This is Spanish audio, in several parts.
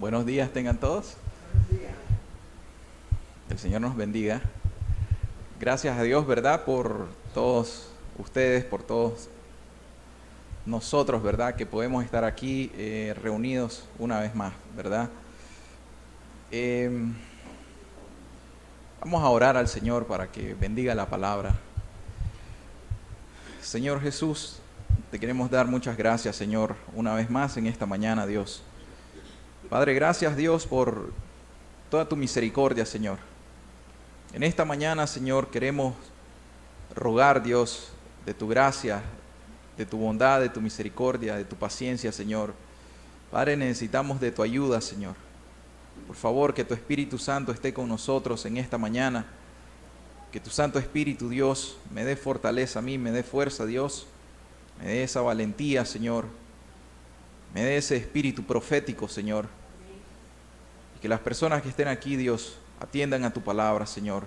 Buenos días tengan todos. El Señor nos bendiga. Gracias a Dios, ¿verdad? Por todos ustedes, por todos nosotros, ¿verdad? Que podemos estar aquí reunidos una vez más, ¿verdad? Vamos a orar al Señor para que bendiga la palabra. Señor Jesús, te queremos dar muchas gracias, Señor, una vez más en esta mañana, Dios. Padre, gracias, Dios, por toda tu misericordia, Señor. En esta mañana, Señor, queremos rogar, Dios, de tu gracia, de tu bondad, de tu misericordia, de tu paciencia, Señor. Padre, necesitamos de tu ayuda, Señor. Por favor, que tu Espíritu Santo esté con nosotros en esta mañana. Que tu Santo Espíritu, Dios, me dé fortaleza a mí, me dé fuerza, Dios. Me dé esa valentía, Señor. Me dé ese espíritu profético, Señor. Y que las personas que estén aquí, Dios, atiendan a tu palabra, Señor.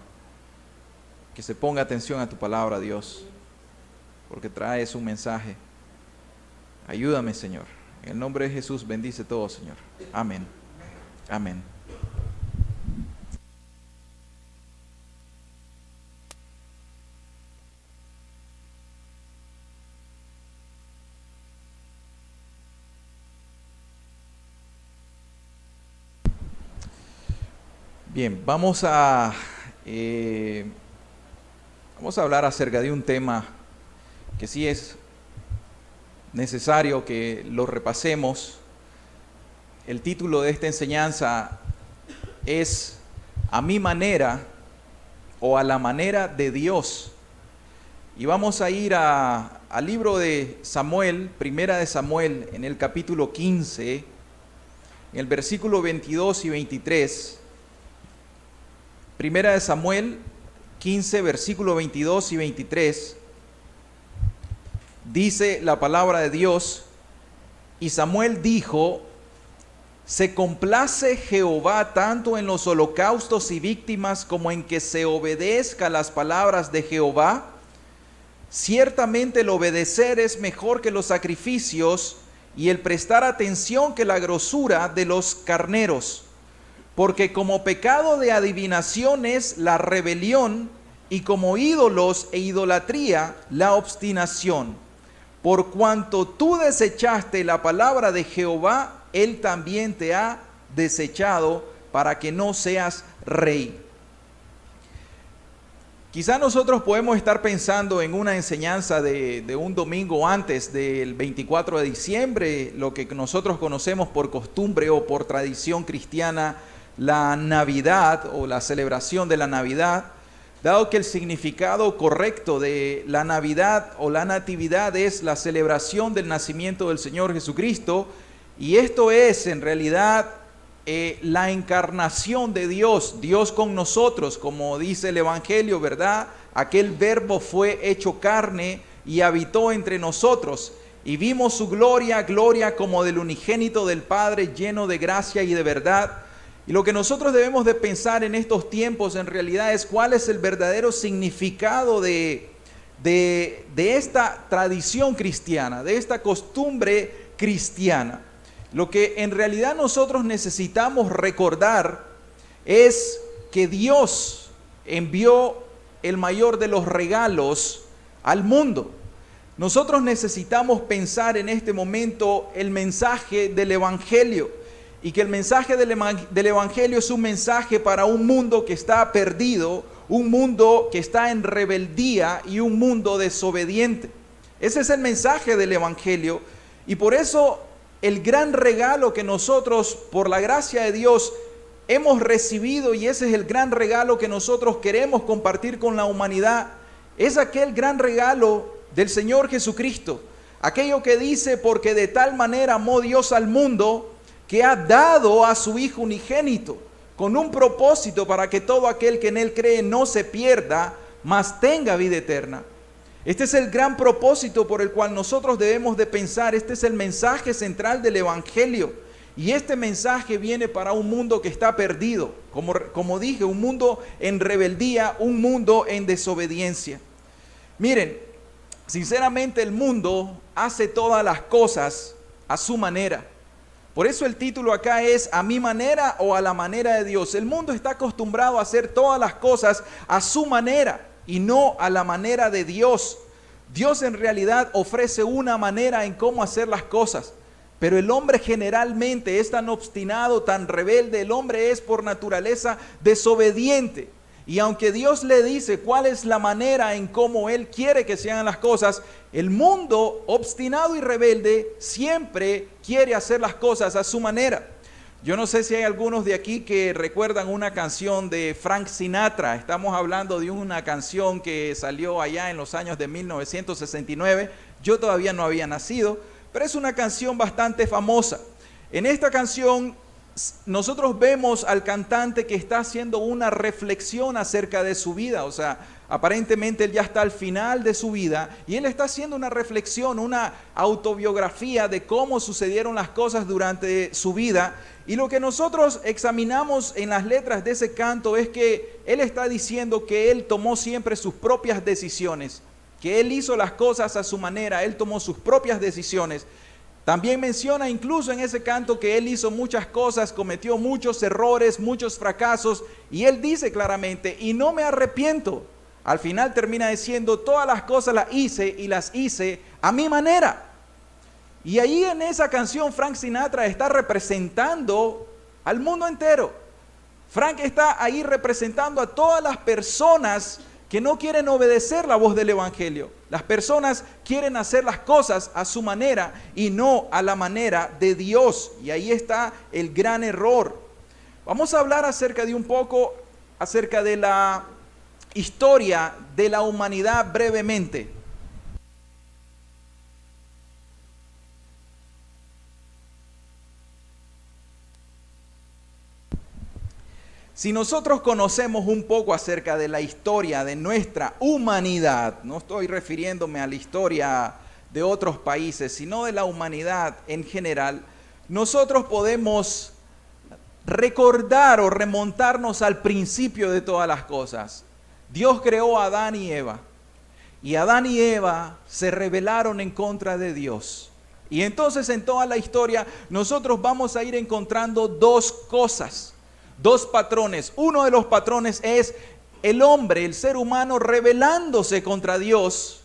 Que se ponga atención a tu palabra, Dios. Porque traes un mensaje. Ayúdame, Señor. En el nombre de Jesús, bendice todo, Señor. Amén. Amén. Bien, vamos a hablar acerca de un tema que sí es necesario que lo repasemos. El título de esta enseñanza es "A mi manera" o "A la manera de Dios". Y vamos a ir al libro de Samuel, Primera de Samuel, en el capítulo 15, en el versículo 22 y 23. Primera de Samuel 15, versículo 22 y 23. Dice la palabra de Dios: y Samuel dijo: ¿se complace Jehová tanto en los holocaustos y víctimas como en que se obedezca las palabras de Jehová? Ciertamente el obedecer es mejor que los sacrificios, y el prestar atención que la grosura de los carneros. Porque como pecado de adivinación es la rebelión, y como ídolos e idolatría la obstinación. Por cuanto tú desechaste la palabra de Jehová, Él también te ha desechado para que no seas rey. Quizá nosotros podemos estar pensando en una enseñanza de un domingo antes del 24 de diciembre, lo que nosotros conocemos por costumbre o por tradición cristiana, la Navidad o la celebración de la Navidad, dado que el significado correcto de la Navidad o la Natividad es la celebración del nacimiento del Señor Jesucristo, y esto es en realidad la encarnación de Dios, Dios con nosotros, como dice el Evangelio, ¿verdad? Aquel verbo fue hecho carne y habitó entre nosotros, y vimos su gloria, gloria como del unigénito del Padre, lleno de gracia y de verdad. Y lo que nosotros debemos de pensar en estos tiempos en realidad es cuál es el verdadero significado de esta tradición cristiana, de esta costumbre cristiana. Lo que en realidad nosotros necesitamos recordar es que Dios envió el mayor de los regalos al mundo. Nosotros necesitamos pensar en este momento el mensaje del Evangelio. Y que el mensaje del Evangelio es un mensaje para un mundo que está perdido, un mundo que está en rebeldía y un mundo desobediente. Ese es el mensaje del Evangelio. Y por eso el gran regalo que nosotros, por la gracia de Dios, hemos recibido, y ese es el gran regalo que nosotros queremos compartir con la humanidad, es aquel gran regalo del Señor Jesucristo. Aquello que dice: porque de tal manera amó Dios al mundo, que ha dado a su Hijo unigénito, con un propósito para que todo aquel que en Él cree no se pierda, mas tenga vida eterna. Este es el gran propósito por el cual nosotros debemos de pensar. Este es el mensaje central del Evangelio. Y este mensaje viene para un mundo que está perdido. Como dije, un mundo en rebeldía, un mundo en desobediencia. Miren, sinceramente el mundo hace todas las cosas a su manera. Por eso el título acá es ¿a mi manera o a la manera de Dios? El mundo está acostumbrado a hacer todas las cosas a su manera y no a la manera de Dios. Dios en realidad ofrece una manera en cómo hacer las cosas, pero el hombre generalmente es tan obstinado, tan rebelde, el hombre es por naturaleza desobediente. Y aunque Dios le dice cuál es la manera en cómo Él quiere que se hagan las cosas, el mundo obstinado y rebelde siempre quiere hacer las cosas a su manera. Yo no sé si hay algunos de aquí que recuerdan una canción de Frank Sinatra. Estamos hablando de una canción que salió allá en los años de 1969. Yo todavía no había nacido, pero es una canción bastante famosa. En esta canción nosotros vemos al cantante que está haciendo una reflexión acerca de su vida, o sea, aparentemente él ya está al final de su vida y él está haciendo una reflexión, una autobiografía de cómo sucedieron las cosas durante su vida. Y lo que nosotros examinamos en las letras de ese canto es que él está diciendo que él tomó siempre sus propias decisiones, que él hizo las cosas a su manera, él tomó sus propias decisiones. También menciona incluso en ese canto que él hizo muchas cosas, cometió muchos errores, muchos fracasos, y él dice claramente, y no me arrepiento. Al final termina diciendo, todas las cosas las hice y las hice a mi manera. Y ahí en esa canción Frank Sinatra está representando al mundo entero. Frank está ahí representando a todas las personas que no quieren obedecer la voz del evangelio. Las personas quieren hacer las cosas a su manera y no a la manera de Dios. Y ahí está el gran error. Vamos a hablar acerca de un poco, acerca de la historia de la humanidad brevemente. Si nosotros conocemos un poco acerca de la historia de nuestra humanidad, no estoy refiriéndome a la historia de otros países, sino de la humanidad en general, nosotros podemos recordar o remontarnos al principio de todas las cosas. Dios creó a Adán y Eva, y Adán y Eva se rebelaron en contra de Dios. Y entonces en toda la historia nosotros vamos a ir encontrando dos cosas. Dos patrones. Uno de los patrones es el hombre, el ser humano rebelándose contra Dios.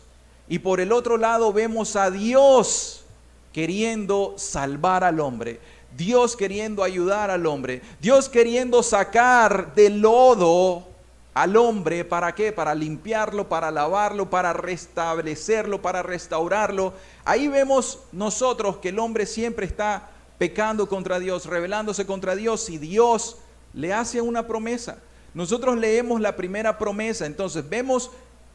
Y por el otro lado vemos a Dios queriendo salvar al hombre. Dios queriendo ayudar al hombre. Dios queriendo sacar del lodo al hombre. ¿Para qué? Para limpiarlo, para lavarlo, para restablecerlo, para restaurarlo. Ahí vemos nosotros que el hombre siempre está pecando contra Dios, rebelándose contra Dios, y Dios le hace una promesa. Nosotros leemos la primera promesa, entonces vemos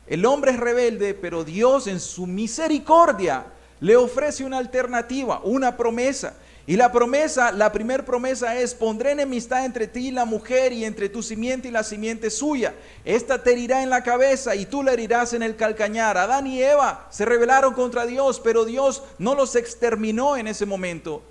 el hombre es rebelde, pero Dios en su misericordia le ofrece una alternativa, una promesa. Y la promesa, la primera promesa es: pondré enemistad entre ti y la mujer, y entre tu simiente y la simiente suya. Esta te herirá en la cabeza y tú la herirás en el calcañar. Adán y Eva se rebelaron contra Dios, pero Dios no los exterminó en ese momento.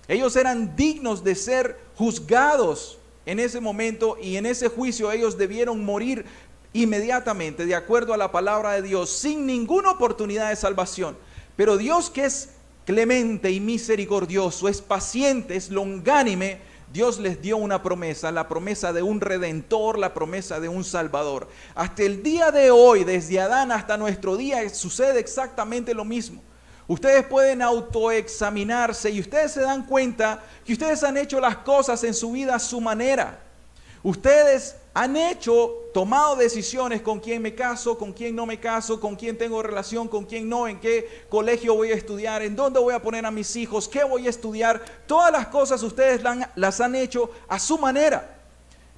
Ellos eran dignos de ser juzgados en ese momento, y en ese juicio ellos debieron morir inmediatamente, de acuerdo a la palabra de Dios, sin ninguna oportunidad de salvación. Pero Dios, que es clemente y misericordioso, es paciente, es longánime, Dios les dio una promesa, la promesa de un redentor, la promesa de un salvador. Hasta el día de hoy, desde Adán hasta nuestro día, sucede exactamente lo mismo. Ustedes pueden autoexaminarse y ustedes se dan cuenta que ustedes han hecho las cosas en su vida a su manera. Ustedes han tomado decisiones: con quién me caso, con quién no me caso, con quién tengo relación, con quién no, en qué colegio voy a estudiar, en dónde voy a poner a mis hijos, qué voy a estudiar. Todas las cosas ustedes las han hecho a su manera.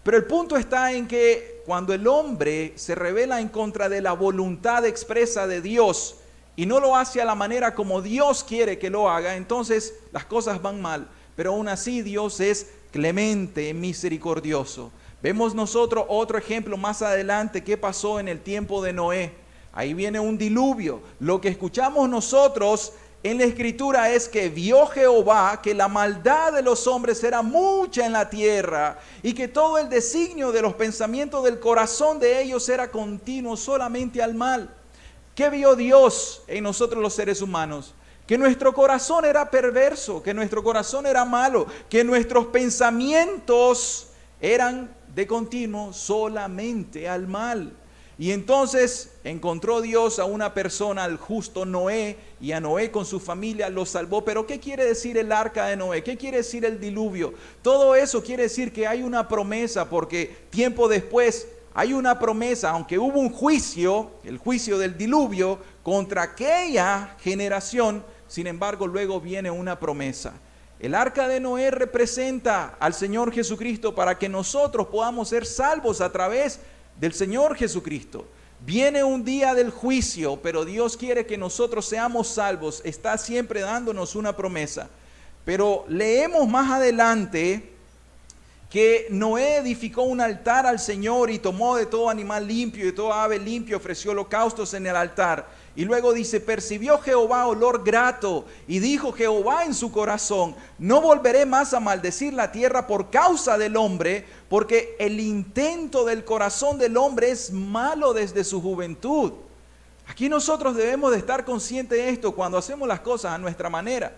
Pero el punto está en que cuando el hombre se rebela en contra de la voluntad expresa de Dios y no lo hace a la manera como Dios quiere que lo haga, entonces las cosas van mal. Pero aún así Dios es clemente, misericordioso. Vemos nosotros otro ejemplo más adelante que pasó en el tiempo de Noé. Ahí viene un diluvio. Lo que escuchamos nosotros en la escritura es que vio Jehová que la maldad de los hombres era mucha en la tierra, y que todo el designio de los pensamientos del corazón de ellos era continuo solamente al mal. ¿Qué vio Dios en nosotros los seres humanos? que nuestro corazón era perverso, que nuestro corazón era malo, que nuestros pensamientos eran de continuo solamente al mal. Y entonces encontró Dios a una persona, al justo Noé, y a Noé con su familia lo salvó. Pero ¿qué quiere decir el arca de Noé? ¿Qué quiere decir el diluvio? Todo eso quiere decir que hay una promesa, porque tiempo después hay una promesa, aunque hubo un juicio, el juicio del diluvio, contra aquella generación, sin embargo luego viene una promesa. El arca de Noé representa al Señor Jesucristo para que nosotros podamos ser salvos a través del Señor Jesucristo. Viene un día del juicio, pero Dios quiere que nosotros seamos salvos. Está siempre dándonos una promesa. Pero leemos más adelante que Noé edificó un altar al Señor y tomó de todo animal limpio y de toda ave limpio, ofreció holocaustos en el altar. Y luego dice, percibió Jehová olor grato y dijo Jehová en su corazón, no volveré más a maldecir la tierra por causa del hombre, porque el intento del corazón del hombre es malo desde su juventud. Aquí nosotros debemos de estar conscientes de esto cuando hacemos las cosas a nuestra manera.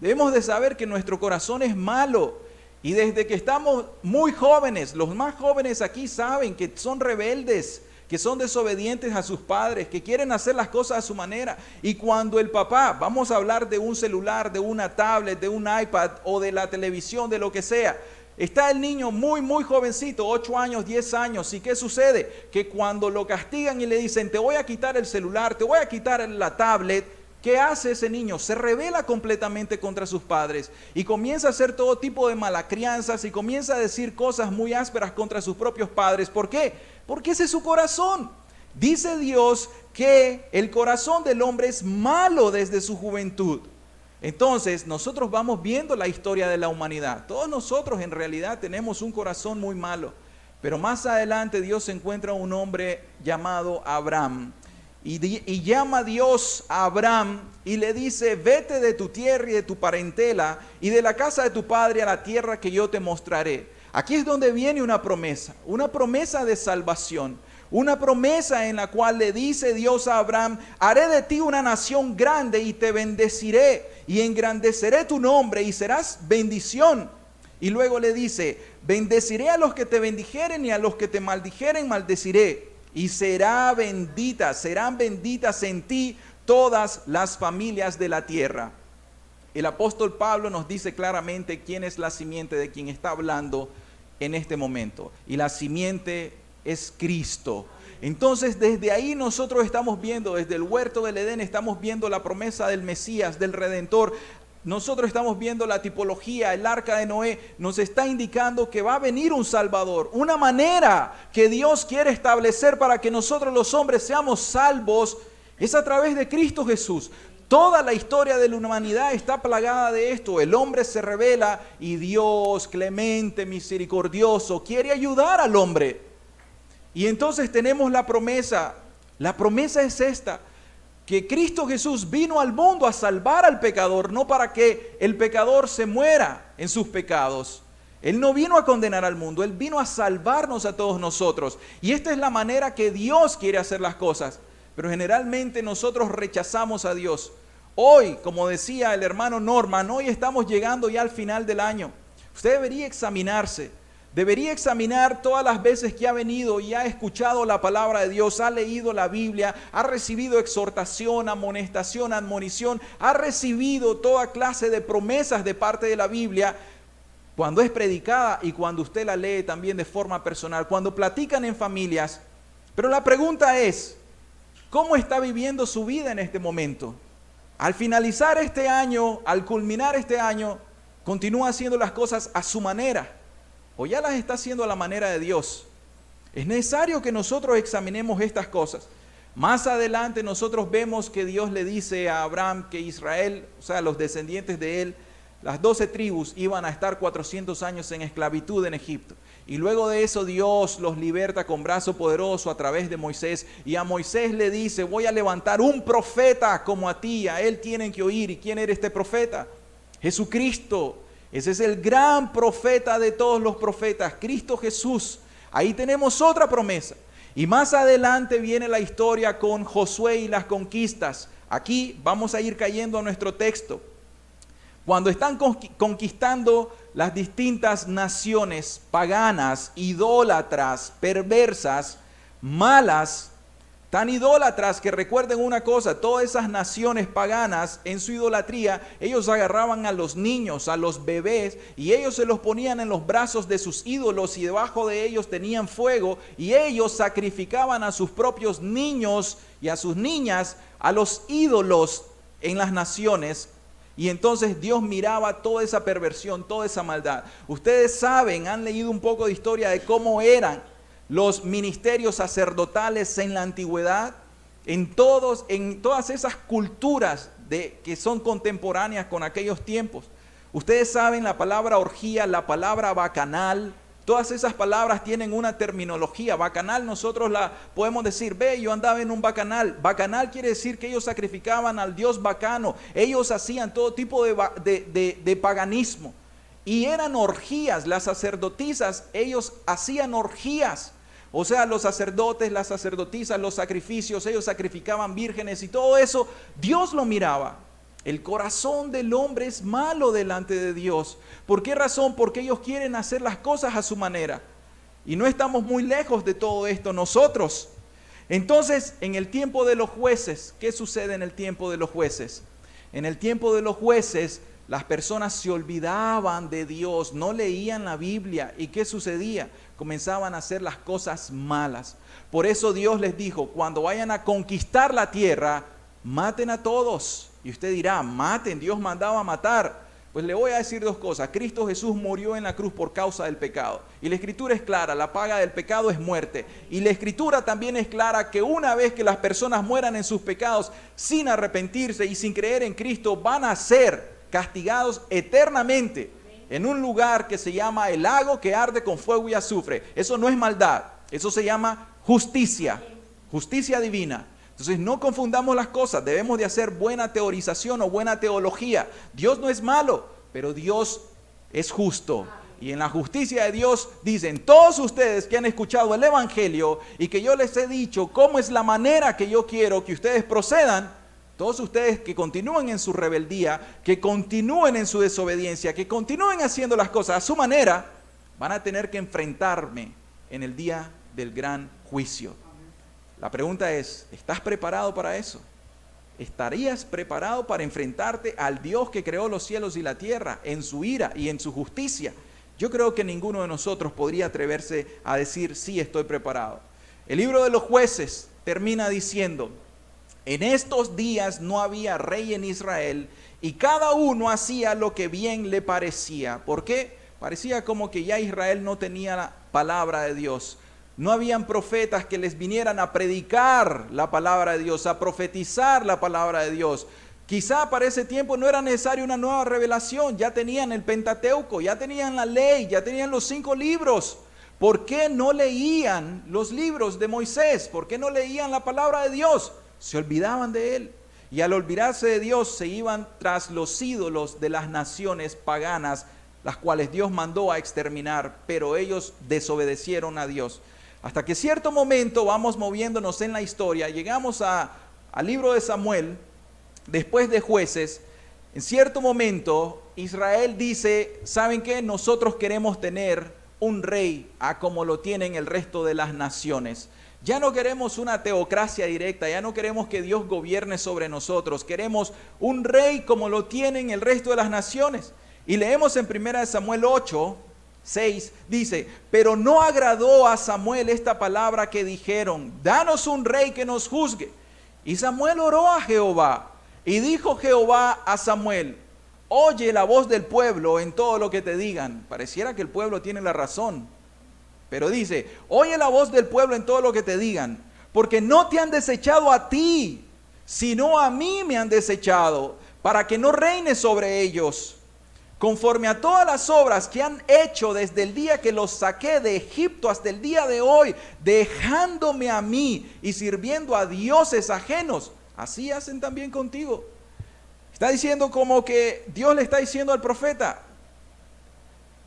Debemos de saber que nuestro corazón es malo. Y desde que estamos muy jóvenes, los más jóvenes aquí saben que son rebeldes, que son desobedientes a sus padres, que quieren hacer las cosas a su manera. Y cuando el papá, vamos a hablar de un celular, de una tablet, de un iPad o de la televisión, de lo que sea, está el niño muy jovencito, 8 años, 10 años. ¿Y qué sucede? Que cuando lo castigan y le dicen, te voy a quitar el celular, te voy a quitar la tablet, ¿qué hace ese niño? Se rebela completamente contra sus padres y comienza a hacer todo tipo de malacrianzas y comienza a decir cosas muy ásperas contra sus propios padres. ¿Por qué? Porque ese es su corazón. Dice Dios que el corazón del hombre es malo desde su juventud. Entonces nosotros vamos viendo la historia de la humanidad. Todos nosotros en realidad tenemos un corazón muy malo. Pero más adelante Dios encuentra un hombre llamado Abraham. Y llama a Dios a Abraham y le dice, vete de tu tierra y de tu parentela y de la casa de tu padre a la tierra que yo te mostraré. Aquí es donde viene una promesa de salvación, una promesa en la cual le dice Dios a Abraham, haré de ti una nación grande y te bendeciré y engrandeceré tu nombre y serás bendición. Y luego le dice, bendeciré a los que te bendijeren y a los que te maldijeren maldeciré. Y serán benditas en ti todas las familias de la tierra. El apóstol Pablo nos dice claramente quién es la simiente de quien está hablando en este momento. Y la simiente es Cristo. Entonces desde ahí nosotros estamos viendo, desde el huerto del Edén estamos viendo la promesa del Mesías, del Redentor. Nosotros estamos viendo la tipología, el arca de Noé nos está indicando que va a venir un Salvador, una manera que Dios quiere establecer para que nosotros los hombres seamos salvos, es a través de Cristo Jesús. Toda la historia de la humanidad está plagada de esto. El hombre se rebela y Dios, clemente, misericordioso, quiere ayudar al hombre. Y entonces tenemos la promesa es esta, que Cristo Jesús vino al mundo a salvar al pecador, no para que el pecador se muera en sus pecados. Él no vino a condenar al mundo, Él vino a salvarnos a todos nosotros. Y esta es la manera que Dios quiere hacer las cosas. Pero generalmente nosotros rechazamos a Dios. Hoy, como decía el hermano Norman, hoy estamos llegando ya al final del año. Usted debería examinarse. Debería examinar todas las veces que ha venido y ha escuchado la palabra de Dios, ha leído la Biblia, ha recibido exhortación, amonestación, admonición, ha recibido toda clase de promesas de parte de la Biblia cuando es predicada y cuando usted la lee también de forma personal, cuando platican en familias. Pero la pregunta es, ¿cómo está viviendo su vida en este momento? Al finalizar este año, al culminar este año, ¿continúa haciendo las cosas a su manera? ¿O ya las está haciendo a la manera de Dios? Es necesario que nosotros examinemos estas cosas. Más adelante nosotros vemos que Dios le dice a Abraham que Israel, o sea, los descendientes de él, las 12 tribus iban a estar 400 años en esclavitud en Egipto. Y luego de eso Dios los liberta con brazo poderoso a través de Moisés. Y a Moisés le dice, voy a levantar un profeta como a ti, a él tienen que oír. ¿Y quién era este profeta? Jesucristo. Ese es el gran profeta de todos los profetas, Cristo Jesús. Ahí tenemos otra promesa. Y más adelante viene la historia con Josué y las conquistas. Aquí vamos a ir cayendo a nuestro texto. Cuando están conquistando las distintas naciones paganas, idólatras, perversas, malas, tan idólatras que recuerden una cosa, todas esas naciones paganas en su idolatría, ellos agarraban a los niños, a los bebés, y ellos se los ponían en los brazos de sus ídolos y debajo de ellos tenían fuego, y ellos sacrificaban a sus propios niños y a sus niñas a los ídolos en las naciones. Y entonces Dios miraba toda esa perversión, toda esa maldad. Ustedes saben, han leído un poco de historia de cómo eran los ministerios sacerdotales en la antigüedad, en todas esas culturas que son contemporáneas con aquellos tiempos. Ustedes saben la palabra orgía, la palabra bacanal, todas esas palabras tienen una terminología. Bacanal nosotros la podemos decir, ve, yo andaba en un bacanal. Bacanal quiere decir que ellos sacrificaban al dios bacano, ellos hacían todo tipo de paganismo. Y eran orgías, las sacerdotisas, ellos hacían orgías. O sea, los sacerdotes, las sacerdotisas, los sacrificios, ellos sacrificaban vírgenes y todo eso, Dios lo miraba. El corazón del hombre es malo delante de Dios. ¿Por qué razón? Porque ellos quieren hacer las cosas a su manera. Y no estamos muy lejos de todo esto nosotros. Entonces, en el tiempo de los jueces, ¿qué sucede en el tiempo de los jueces? En el tiempo de los jueces, las personas se olvidaban de Dios, no leían la Biblia. ¿Y qué sucedía? Comenzaban a hacer las cosas malas. Por eso Dios les dijo, cuando vayan a conquistar la tierra, maten a todos. Y usted dirá, maten, Dios mandaba matar. Pues le voy a decir dos cosas. Cristo Jesús murió en la cruz por causa del pecado. Y la Escritura es clara, la paga del pecado es muerte. Y la Escritura también es clara que una vez que las personas mueran en sus pecados sin arrepentirse y sin creer en Cristo, van a ser castigados eternamente en un lugar que se llama el lago que arde con fuego y azufre. Eso no es maldad, eso se llama justicia, justicia divina. Entonces no confundamos las cosas, debemos de hacer buena teorización o buena teología. Dios no es malo, pero Dios es justo. Y en la justicia de Dios dicen, todos ustedes que han escuchado el Evangelio y que yo les he dicho cómo es la manera que yo quiero que ustedes procedan, todos ustedes que continúen en su rebeldía, que continúen en su desobediencia, que continúen haciendo las cosas a su manera, van a tener que enfrentarme en el día del gran juicio. La pregunta es, ¿estás preparado para eso? ¿Estarías preparado para enfrentarte al Dios que creó los cielos y la tierra en su ira y en su justicia? Yo creo que ninguno de nosotros podría atreverse a decir, sí, estoy preparado. El libro de los jueces termina diciendo, en estos días no había rey en Israel y cada uno hacía lo que bien le parecía. ¿Por qué? Parecía como que ya Israel no tenía la palabra de Dios. No habían profetas que les vinieran a predicar la palabra de Dios, a profetizar la palabra de Dios. Quizá para ese tiempo no era necesaria una nueva revelación. Ya tenían el Pentateuco, ya tenían la ley, ya tenían los 5 libros. ¿Por qué no leían los libros de Moisés? ¿Por qué no leían la palabra de Dios? Se olvidaban de él, y al olvidarse de Dios se iban tras los ídolos de las naciones paganas, las cuales Dios mandó a exterminar, pero ellos desobedecieron a Dios. Hasta que cierto momento vamos moviéndonos en la historia, llegamos al libro de Samuel, después de Jueces. En cierto momento Israel dice, ¿saben qué? Nosotros queremos tener un rey a como lo tienen el resto de las naciones. Ya no queremos una teocracia directa, ya no queremos que Dios gobierne sobre nosotros, queremos un rey como lo tienen el resto de las naciones. Y leemos en 1 Samuel 8:6, dice, pero no agradó a Samuel esta palabra que dijeron, danos un rey que nos juzgue. Y Samuel oró a Jehová, y dijo Jehová a Samuel, oye la voz del pueblo en todo lo que te digan. Pareciera que el pueblo tiene la razón. Pero dice, oye la voz del pueblo en todo lo que te digan, porque no te han desechado a ti, sino a mí me han desechado, para que no reines sobre ellos, conforme a todas las obras que han hecho desde el día que los saqué de Egipto hasta el día de hoy, dejándome a mí y sirviendo a dioses ajenos. Así hacen también contigo. Está diciendo como que Dios le está diciendo al profeta,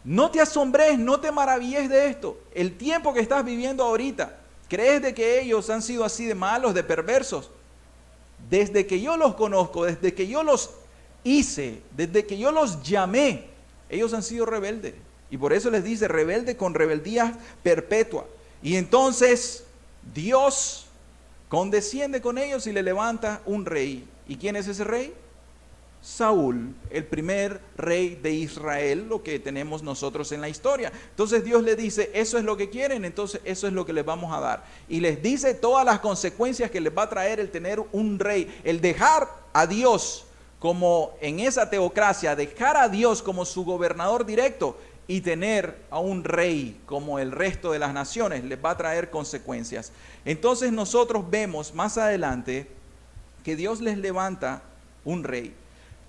no te asombres, no te maravilles de esto. El tiempo que estás viviendo ahorita, ¿crees de que ellos han sido así de malos, de perversos? desde que yo los conozco, desde que yo los hice, desde que yo los llamé, ellos han sido rebeldes. Y por eso les dice rebelde con rebeldía perpetua. Y entonces Dios condesciende con ellos y le levanta un rey. ¿Y quién es ese rey? Saúl, el primer rey de Israel, lo que tenemos nosotros en la historia. Entonces Dios le dice, eso es lo que quieren, entonces eso es lo que les vamos a dar. Y les dice todas las consecuencias que les va a traer el tener un rey, el dejar a Dios como en esa teocracia, dejar a Dios como su gobernador directo y tener a un rey como el resto de las naciones, les va a traer consecuencias. Entonces nosotros vemos más adelante que Dios les levanta un rey.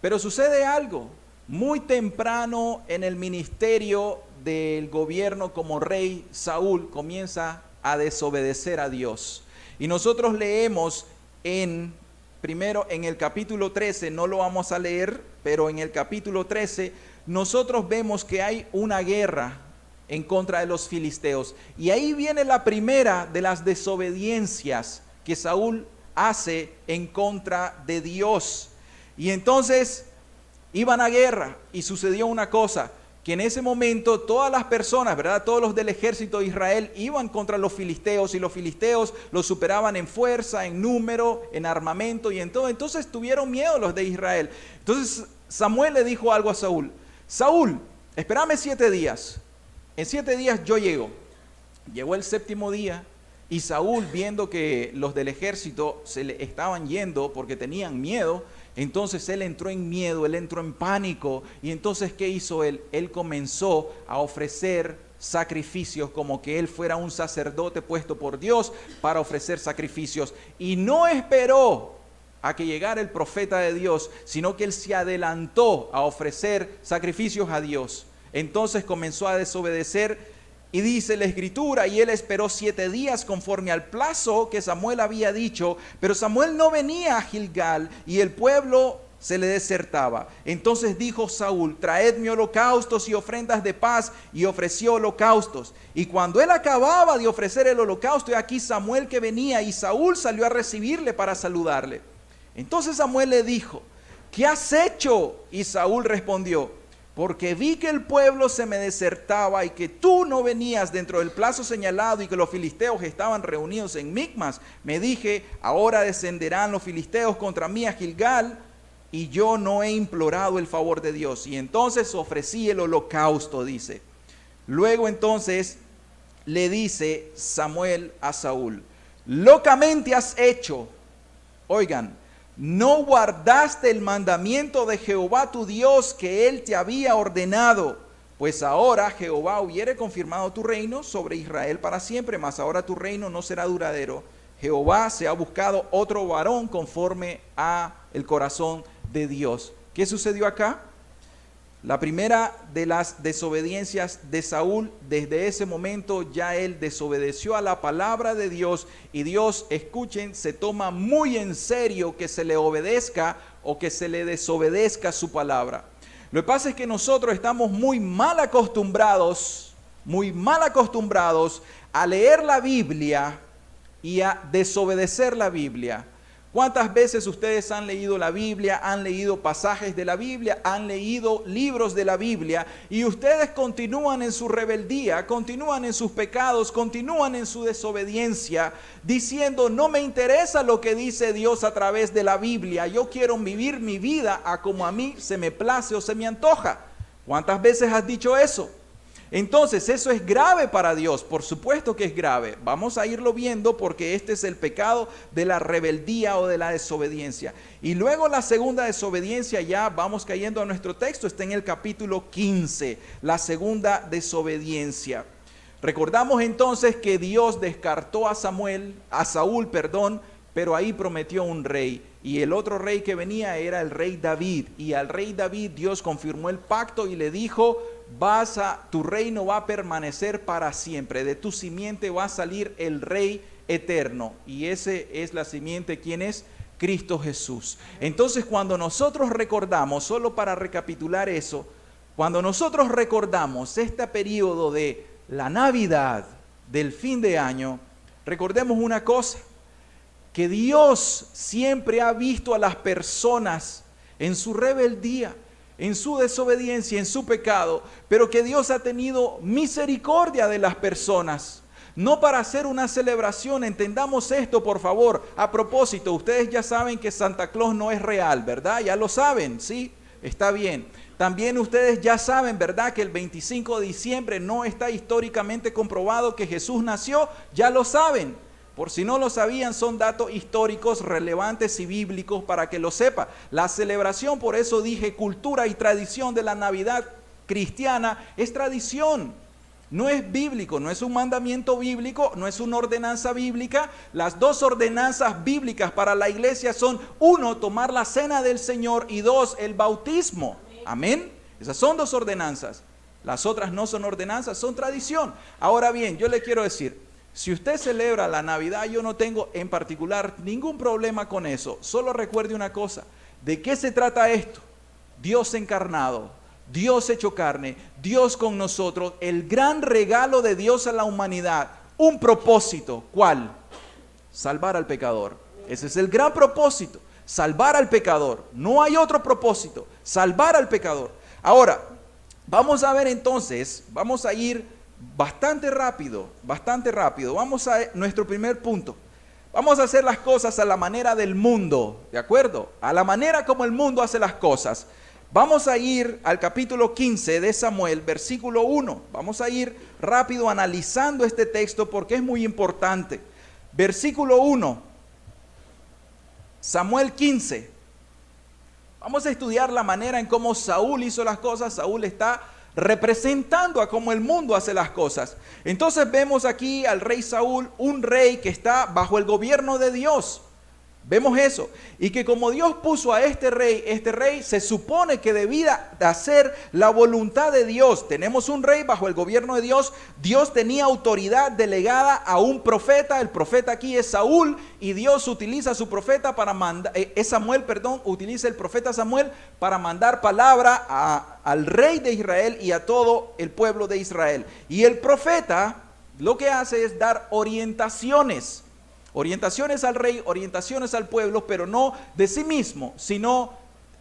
Pero sucede algo, muy temprano en el ministerio del gobierno como rey, Saúl comienza a desobedecer a Dios. Y nosotros leemos primero en el capítulo 13, no lo vamos a leer, pero en el capítulo 13 nosotros vemos que hay una guerra en contra de los filisteos. Y ahí viene la primera de las desobediencias que Saúl hace en contra de Dios. Y entonces iban a guerra y sucedió una cosa, que en ese momento todas las personas, ¿verdad? Todos los del ejército de Israel iban contra los filisteos y los filisteos los superaban en fuerza, en número, en armamento y en todo. Entonces tuvieron miedo los de Israel. Entonces Samuel le dijo algo a Saúl: Saúl, espérame 7 días. En 7 días yo llego. Llegó el 7º día. Y Saúl, viendo que los del ejército se le estaban yendo porque tenían miedo, entonces él entró en miedo, él entró en pánico. Y entonces, ¿qué hizo él? Él comenzó a ofrecer sacrificios, como que él fuera un sacerdote puesto por Dios para ofrecer sacrificios. Y no esperó a que llegara el profeta de Dios, sino que él se adelantó a ofrecer sacrificios a Dios. Entonces comenzó a desobedecer. Y dice la escritura, y él esperó 7 días conforme al plazo que Samuel había dicho, pero Samuel no venía a Gilgal y el pueblo se le desertaba. Entonces dijo Saúl: traedme holocaustos y ofrendas de paz, y ofreció holocaustos. Y cuando él acababa de ofrecer el holocausto, he aquí Samuel que venía, y Saúl salió a recibirle para saludarle. Entonces Samuel le dijo: ¿qué has hecho? Y Saúl respondió: porque vi que el pueblo se me desertaba y que tú no venías dentro del plazo señalado y que los filisteos estaban reunidos en Micmas. Me dije: ahora descenderán los filisteos contra mí a Gilgal, y yo no he implorado el favor de Dios. Y entonces ofrecí el holocausto, dice. Luego entonces le dice Samuel a Saúl: locamente has hecho. Oigan, no guardaste el mandamiento de Jehová tu Dios que él te había ordenado, pues ahora Jehová hubiere confirmado tu reino sobre Israel para siempre, mas ahora tu reino no será duradero. Jehová se ha buscado otro varón conforme a el corazón de Dios. ¿Qué sucedió acá? La primera de las desobediencias de Saúl, desde ese momento ya él desobedeció a la palabra de Dios, y Dios, escuchen, se toma muy en serio que se le obedezca o que se le desobedezca su palabra. Lo que pasa es que nosotros estamos muy mal acostumbrados a leer la Biblia y a desobedecer la Biblia. ¿Cuántas veces ustedes han leído la Biblia, han leído pasajes de la Biblia, han leído libros de la Biblia, y ustedes continúan en su rebeldía, continúan en sus pecados, continúan en su desobediencia, diciendo: no me interesa lo que dice Dios a través de la Biblia, yo quiero vivir mi vida a como a mí se me place o se me antoja? ¿Cuántas veces has dicho eso? Entonces, eso es grave para Dios, por supuesto que es grave. Vamos a irlo viendo porque este es el pecado de la rebeldía o de la desobediencia. Y luego la segunda desobediencia, ya vamos cayendo a nuestro texto, está en el capítulo 15, la segunda desobediencia. Recordamos entonces que Dios descartó a Saúl, pero ahí prometió un rey. Y el otro rey que venía era el rey David. Y al rey David Dios confirmó el pacto y le dijo: tu reino va a permanecer para siempre, de tu simiente va a salir el rey eterno. Y ese es la simiente, ¿quién es? Cristo Jesús. Entonces, cuando nosotros recordamos, solo para recapitular eso, cuando nosotros recordamos este periodo de la Navidad, del fin de año, recordemos una cosa: que Dios siempre ha visto a las personas en su rebeldía, en su desobediencia, en su pecado, pero que Dios ha tenido misericordia de las personas. No para hacer una celebración, entendamos esto por favor. A propósito, ustedes ya saben que Santa Claus no es real, ¿verdad? Ya lo saben, ¿sí? Está bien. También ustedes ya saben, ¿verdad? Que el 25 de diciembre no está históricamente comprobado que Jesús nació, ya lo saben. Por si no lo sabían, son datos históricos relevantes y bíblicos para que lo sepa. La celebración, por eso dije, cultura y tradición de la Navidad cristiana, es tradición. No es bíblico, no es un mandamiento bíblico, no es una ordenanza bíblica. Las dos ordenanzas bíblicas para la iglesia son: uno, tomar la cena del Señor, y dos, el bautismo. Amén. Esas son dos ordenanzas. Las otras no son ordenanzas, son tradición. Ahora bien, yo le quiero decir, si usted celebra la Navidad, yo no tengo en particular ningún problema con eso. Solo recuerde una cosa: ¿de qué se trata esto? Dios encarnado, Dios hecho carne, Dios con nosotros, el gran regalo de Dios a la humanidad. Un propósito, ¿cuál? Salvar al pecador. Ese es el gran propósito, salvar al pecador. No hay otro propósito, salvar al pecador. Ahora, vamos a ver entonces, vamos a ir bastante rápido. Vamos a nuestro primer punto. Vamos a hacer las cosas a la manera del mundo, ¿de acuerdo? A la manera como el mundo hace las cosas. Vamos a ir al capítulo 15 de Samuel, versículo 1. Vamos a ir rápido analizando este texto porque es muy importante. Versículo 1, Samuel 15. Vamos a estudiar la manera en cómo Saúl hizo las cosas. Saúl está representando a cómo el mundo hace las cosas. Entonces vemos aquí al rey Saúl, un rey que está bajo el gobierno de Dios. Vemos eso, y que como Dios puso a este rey se supone que debía de hacer la voluntad de Dios. Tenemos un rey bajo el gobierno de Dios. Dios tenía autoridad delegada a un profeta. El profeta aquí es Saúl, y Dios utiliza a su profeta para mandar, utiliza el profeta Samuel para mandar palabra al rey de Israel y a todo el pueblo de Israel. Y el profeta lo que hace es dar orientaciones al rey, orientaciones al pueblo, pero no de sí mismo, sino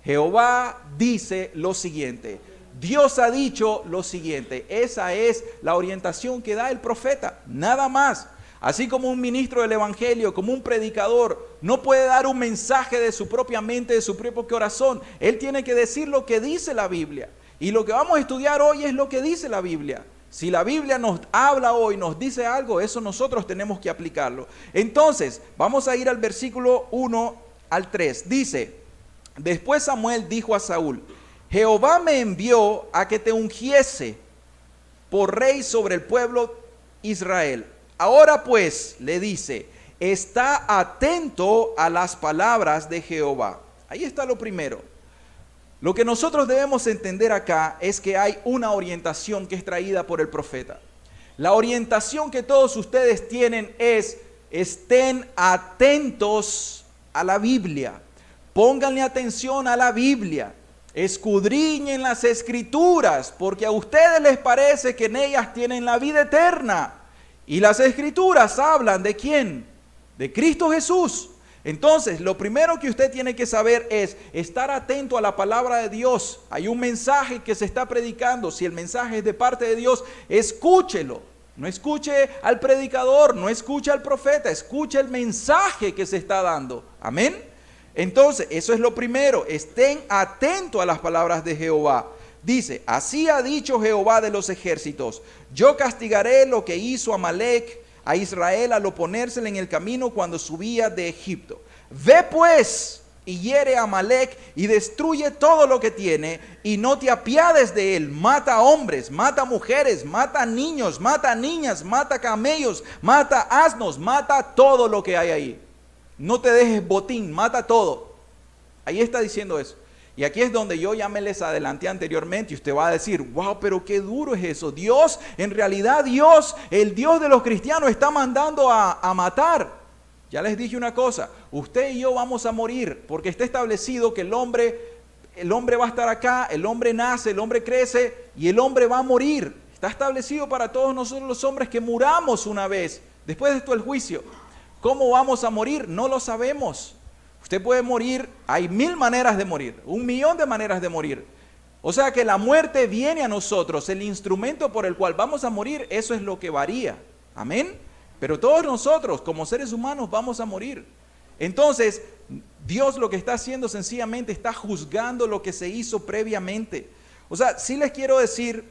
Jehová dice lo siguiente, Dios ha dicho lo siguiente. Esa es la orientación que da el profeta, nada más. Así como un ministro del evangelio, como un predicador, no puede dar un mensaje de su propia mente, de su propio corazón. Él tiene que decir lo que dice la Biblia. Y lo que vamos a estudiar hoy es lo que dice la Biblia. Si la Biblia nos habla hoy, nos dice algo, eso nosotros tenemos que aplicarlo. Entonces, vamos a ir al versículo 1 al 3. Dice: después Samuel dijo a Saúl: Jehová me envió a que te ungiese por rey sobre el pueblo Israel. Ahora pues, le dice, está atento a las palabras de Jehová. Ahí está lo primero. Lo que nosotros debemos entender acá es que hay una orientación que es traída por el profeta. La orientación que todos ustedes tienen es: estén atentos a la Biblia, pónganle atención a la Biblia, escudriñen las escrituras, porque a ustedes les parece que en ellas tienen la vida eterna. Y las escrituras hablan ¿de quién? De Cristo Jesús. Entonces, lo primero que usted tiene que saber es estar atento a la palabra de Dios. Hay un mensaje que se está predicando. Si el mensaje es de parte de Dios, escúchelo. No escuche al predicador, no escuche al profeta, escuche el mensaje que se está dando. Amén. Entonces, eso es lo primero. Estén atentos a las palabras de Jehová. Dice: así ha dicho Jehová de los ejércitos: yo castigaré lo que hizo Amalec a Israel al oponérsele en el camino cuando subía de Egipto. Ve pues y hiere a Amalec y destruye todo lo que tiene, y no te apiades de él. Mata a hombres, mata a mujeres, mata a niños, mata a niñas, mata a camellos, mata a asnos, mata todo lo que hay ahí. No te dejes botín, mata todo. Ahí está diciendo eso. Y aquí es donde yo ya me les adelanté anteriormente, y usted va a decir: wow, pero qué duro es eso. Dios, en realidad Dios, el Dios de los cristianos, está mandando a matar. Ya les dije una cosa: usted y yo vamos a morir, porque está establecido que el hombre va a estar acá, el hombre nace, el hombre crece y el hombre va a morir. Está establecido para todos nosotros los hombres que muramos una vez. Después de esto el juicio. ¿Cómo vamos a morir? No lo sabemos. Usted puede morir, hay 1000 maneras de morir, 1.000.000 de maneras de morir. O sea que la muerte viene a nosotros, el instrumento por el cual vamos a morir, eso es lo que varía. Amén. Pero todos nosotros, como seres humanos, vamos a morir. Entonces, Dios lo que está haciendo sencillamente está juzgando lo que se hizo previamente. O sea, sí les quiero decir,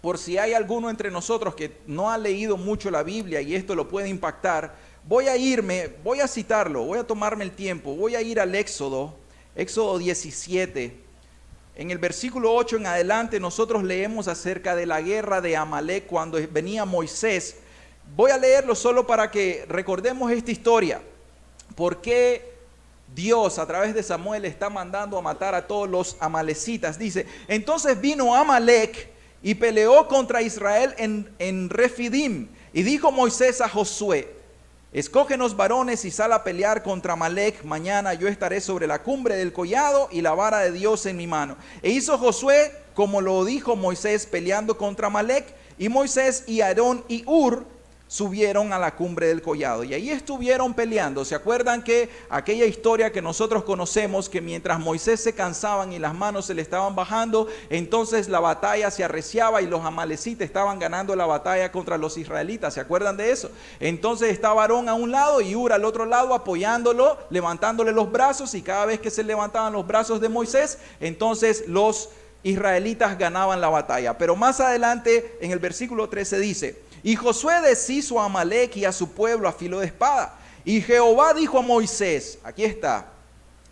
por si hay alguno entre nosotros que no ha leído mucho la Biblia y esto lo puede impactar, voy a citarlo, voy a tomarme el tiempo, voy a ir al Éxodo 17. En el versículo 8 en adelante nosotros leemos acerca de la guerra de Amalek cuando venía Moisés. Voy a leerlo solo para que recordemos esta historia. ¿Por qué Dios a través de Samuel está mandando a matar a todos los amalecitas? Dice, entonces vino Amalek y peleó contra Israel en Refidim. Y dijo Moisés a Josué, escógenos varones y sal a pelear contra Amalek. Mañana yo estaré sobre la cumbre del collado y la vara de Dios en mi mano. E hizo Josué como lo dijo Moisés peleando contra Amalek. Y Moisés y Aarón y Hur subieron a la cumbre del collado y ahí estuvieron peleando. ¿Se acuerdan que aquella historia que nosotros conocemos, que mientras Moisés se cansaban y las manos se le estaban bajando, entonces la batalla se arreciaba y los amalecitas estaban ganando la batalla contra los israelitas? ¿Se acuerdan de eso? Entonces estaba Aarón a un lado y Hur al otro lado apoyándolo, levantándole los brazos, y cada vez que se levantaban los brazos de Moisés, entonces los israelitas ganaban la batalla. Pero más adelante en el versículo 13 dice, y Josué deshizo a Amalek y a su pueblo a filo de espada. Y Jehová dijo a Moisés, aquí está,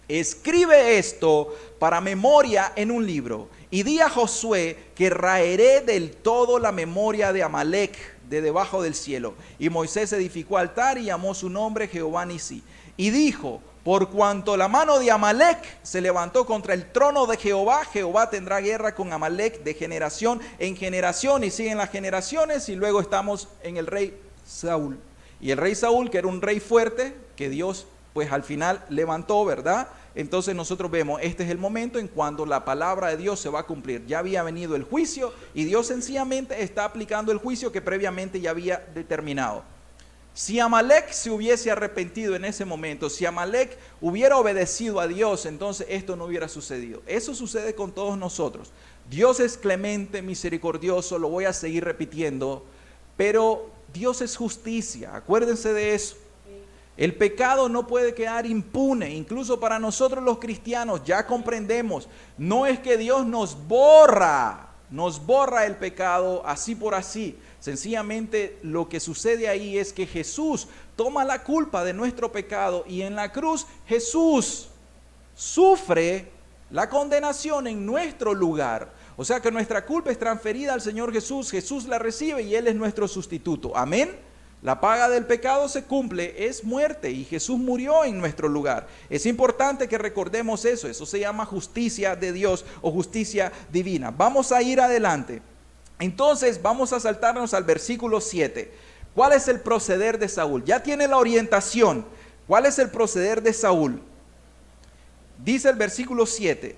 escribe esto para memoria en un libro. Y di a Josué que raeré del todo la memoria de Amalek de debajo del cielo. Y Moisés edificó altar y llamó su nombre Jehová Nisí. Y dijo, por cuanto la mano de Amalek se levantó contra el trono de Jehová, Jehová tendrá guerra con Amalek de generación en generación. Y siguen las generaciones y luego estamos en el rey Saúl. Y el rey Saúl, que era un rey fuerte, que Dios pues al final levantó, ¿verdad? Entonces nosotros vemos, este es el momento en cuando la palabra de Dios se va a cumplir. Ya había venido el juicio y Dios sencillamente está aplicando el juicio que previamente ya había determinado. Si Amalek se hubiese arrepentido en ese momento, si Amalek hubiera obedecido a Dios, entonces esto no hubiera sucedido. Eso sucede con todos nosotros. Dios es clemente, misericordioso, lo voy a seguir repitiendo, pero Dios es justicia, acuérdense de eso. El pecado no puede quedar impune, incluso para nosotros los cristianos, ya comprendemos, no es que Dios nos borra el pecado así por así. Sencillamente lo que sucede ahí es que Jesús toma la culpa de nuestro pecado y en la cruz Jesús sufre la condenación en nuestro lugar. O sea que nuestra culpa es transferida al Señor Jesús, Jesús la recibe y Él es nuestro sustituto. Amén. La paga del pecado se cumple, es muerte, y Jesús murió en nuestro lugar. Es importante que recordemos eso. Eso se llama justicia de Dios o justicia divina. Vamos a ir adelante. Entonces vamos a saltarnos al versículo 7. ¿Cuál es el proceder de Saúl? Ya tiene la orientación. ¿Cuál es el proceder de Saúl? Dice el versículo 7.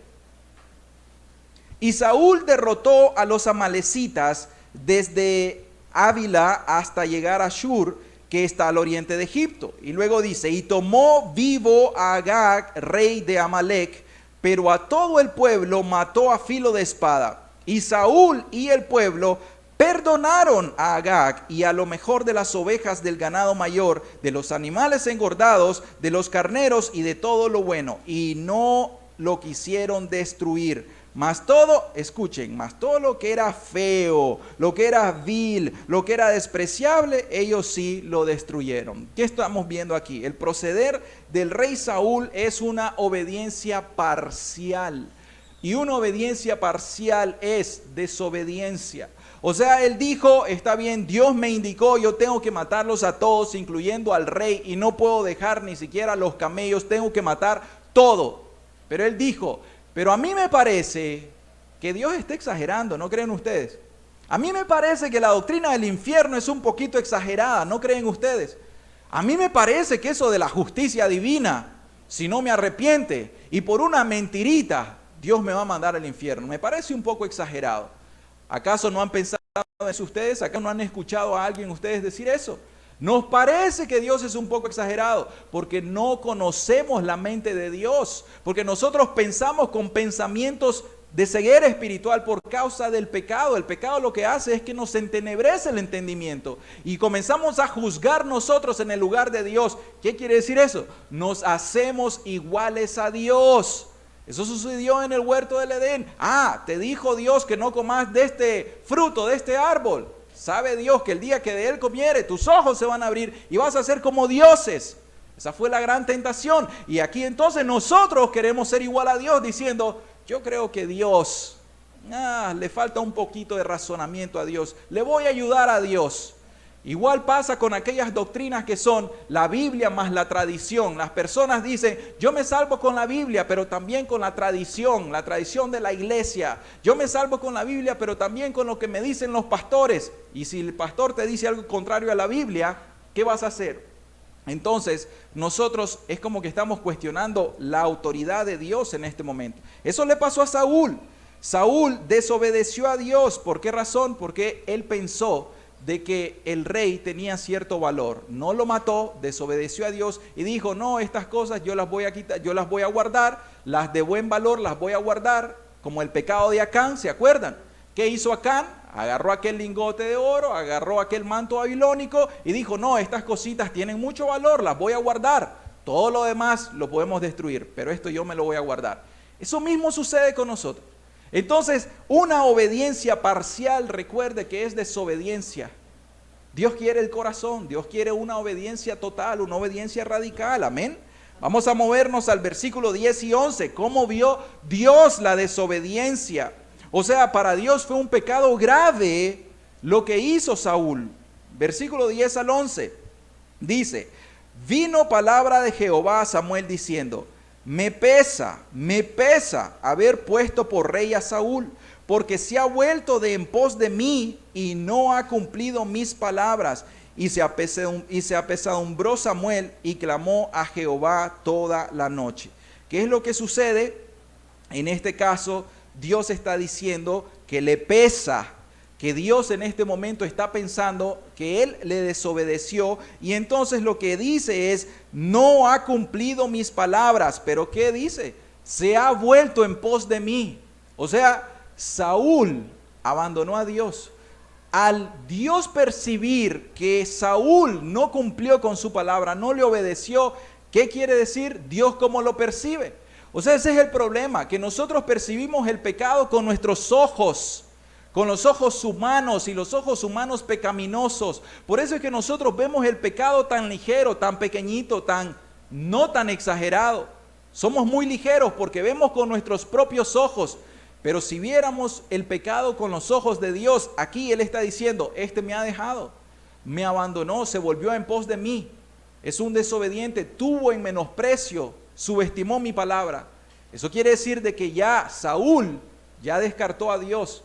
Y Saúl derrotó a los amalecitas desde Ávila hasta llegar a Shur, que está al oriente de Egipto. Y luego dice, y tomó vivo a Agag, rey de Amalek, pero a todo el pueblo mató a filo de espada. Y Saúl y el pueblo perdonaron a Agag y a lo mejor de las ovejas del ganado mayor, de los animales engordados, de los carneros y de todo lo bueno. Y no lo quisieron destruir. Mas todo, escuchen, mas todo lo que era feo, lo que era vil, lo que era despreciable, ellos sí lo destruyeron. ¿Qué estamos viendo aquí? El proceder del rey Saúl es una obediencia parcial. Y una obediencia parcial es desobediencia. O sea, él dijo, está bien, Dios me indicó, yo tengo que matarlos a todos, incluyendo al rey, y no puedo dejar ni siquiera los camellos, tengo que matar todo. Pero él dijo, pero a mí me parece que Dios está exagerando, ¿no creen ustedes? A mí me parece que la doctrina del infierno es un poquito exagerada, ¿no creen ustedes? A mí me parece que eso de la justicia divina, si no me arrepiente y por una mentirita, Dios me va a mandar al infierno. Me parece un poco exagerado. ¿Acaso no han pensado en eso ustedes? ¿Acaso no han escuchado a alguien ustedes decir eso? Nos parece que Dios es un poco exagerado porque no conocemos la mente de Dios, porque nosotros pensamos con pensamientos de ceguera espiritual por causa del pecado. El pecado lo que hace es que nos entenebrece el entendimiento y comenzamos a juzgar nosotros en el lugar de Dios. ¿Qué quiere decir eso? Nos hacemos iguales a Dios. Eso sucedió en el huerto del Edén. Te dijo Dios que no comas de este fruto, de este árbol. Sabe Dios que el día que de él comiere, tus ojos se van a abrir y vas a ser como dioses. Esa fue la gran tentación. Y aquí entonces nosotros queremos ser igual a Dios diciendo, yo creo que Dios, le falta un poquito de razonamiento a Dios. Le voy a ayudar a Dios. Igual pasa con aquellas doctrinas que son la Biblia más la tradición. Las personas dicen, yo me salvo con la Biblia, pero también con la tradición de la iglesia. Yo me salvo con la Biblia, pero también con lo que me dicen los pastores. Y si el pastor te dice algo contrario a la Biblia, ¿qué vas a hacer? Entonces, nosotros es como que estamos cuestionando la autoridad de Dios en este momento. Eso le pasó a Saúl. Saúl desobedeció a Dios. ¿Por qué razón? Porque él pensó de que el rey tenía cierto valor. No lo mató, desobedeció a Dios y dijo, no, estas cosas yo las voy a quitar, yo las voy a guardar, las de buen valor las voy a guardar, como el pecado de Acán, ¿se acuerdan? ¿Qué hizo Acán? Agarró aquel lingote de oro, agarró aquel manto babilónico y dijo, no, estas cositas tienen mucho valor, las voy a guardar. Todo lo demás lo podemos destruir, pero esto yo me lo voy a guardar. Eso mismo sucede con nosotros. Entonces, una obediencia parcial, recuerde que es desobediencia. Dios quiere el corazón, Dios quiere una obediencia total, una obediencia radical, amén. Vamos a movernos al versículo 10 y 11. ¿Cómo vio Dios la desobediencia? O sea, para Dios fue un pecado grave lo que hizo Saúl. Versículo 10 al 11. Dice, vino palabra de Jehová a Samuel diciendo, me pesa haber puesto por rey a Saúl, porque se ha vuelto de en pos de mí y no ha cumplido mis palabras. Y se apesadumbró Samuel y clamó a Jehová toda la noche. ¿Qué es lo que sucede? En este caso, Dios está diciendo que le pesa, que Dios en este momento está pensando que él le desobedeció y entonces lo que dice es, no ha cumplido mis palabras. ¿Pero qué dice? Se ha vuelto en pos de mí. O sea, Saúl abandonó a Dios. Al Dios percibir que Saúl no cumplió con su palabra, no le obedeció, ¿qué quiere decir? Dios cómo lo percibe. O sea, ese es el problema, que nosotros percibimos el pecado con nuestros ojos, con los ojos humanos y los ojos humanos pecaminosos. Por eso es que nosotros vemos el pecado tan ligero, tan pequeñito, no tan exagerado. Somos muy ligeros porque vemos con nuestros propios ojos. Pero si viéramos el pecado con los ojos de Dios, aquí Él está diciendo, este me ha dejado, me abandonó, se volvió en pos de mí. Es un desobediente, tuvo en menosprecio, subestimó mi palabra. Eso quiere decir de que ya Saúl ya descartó a Dios.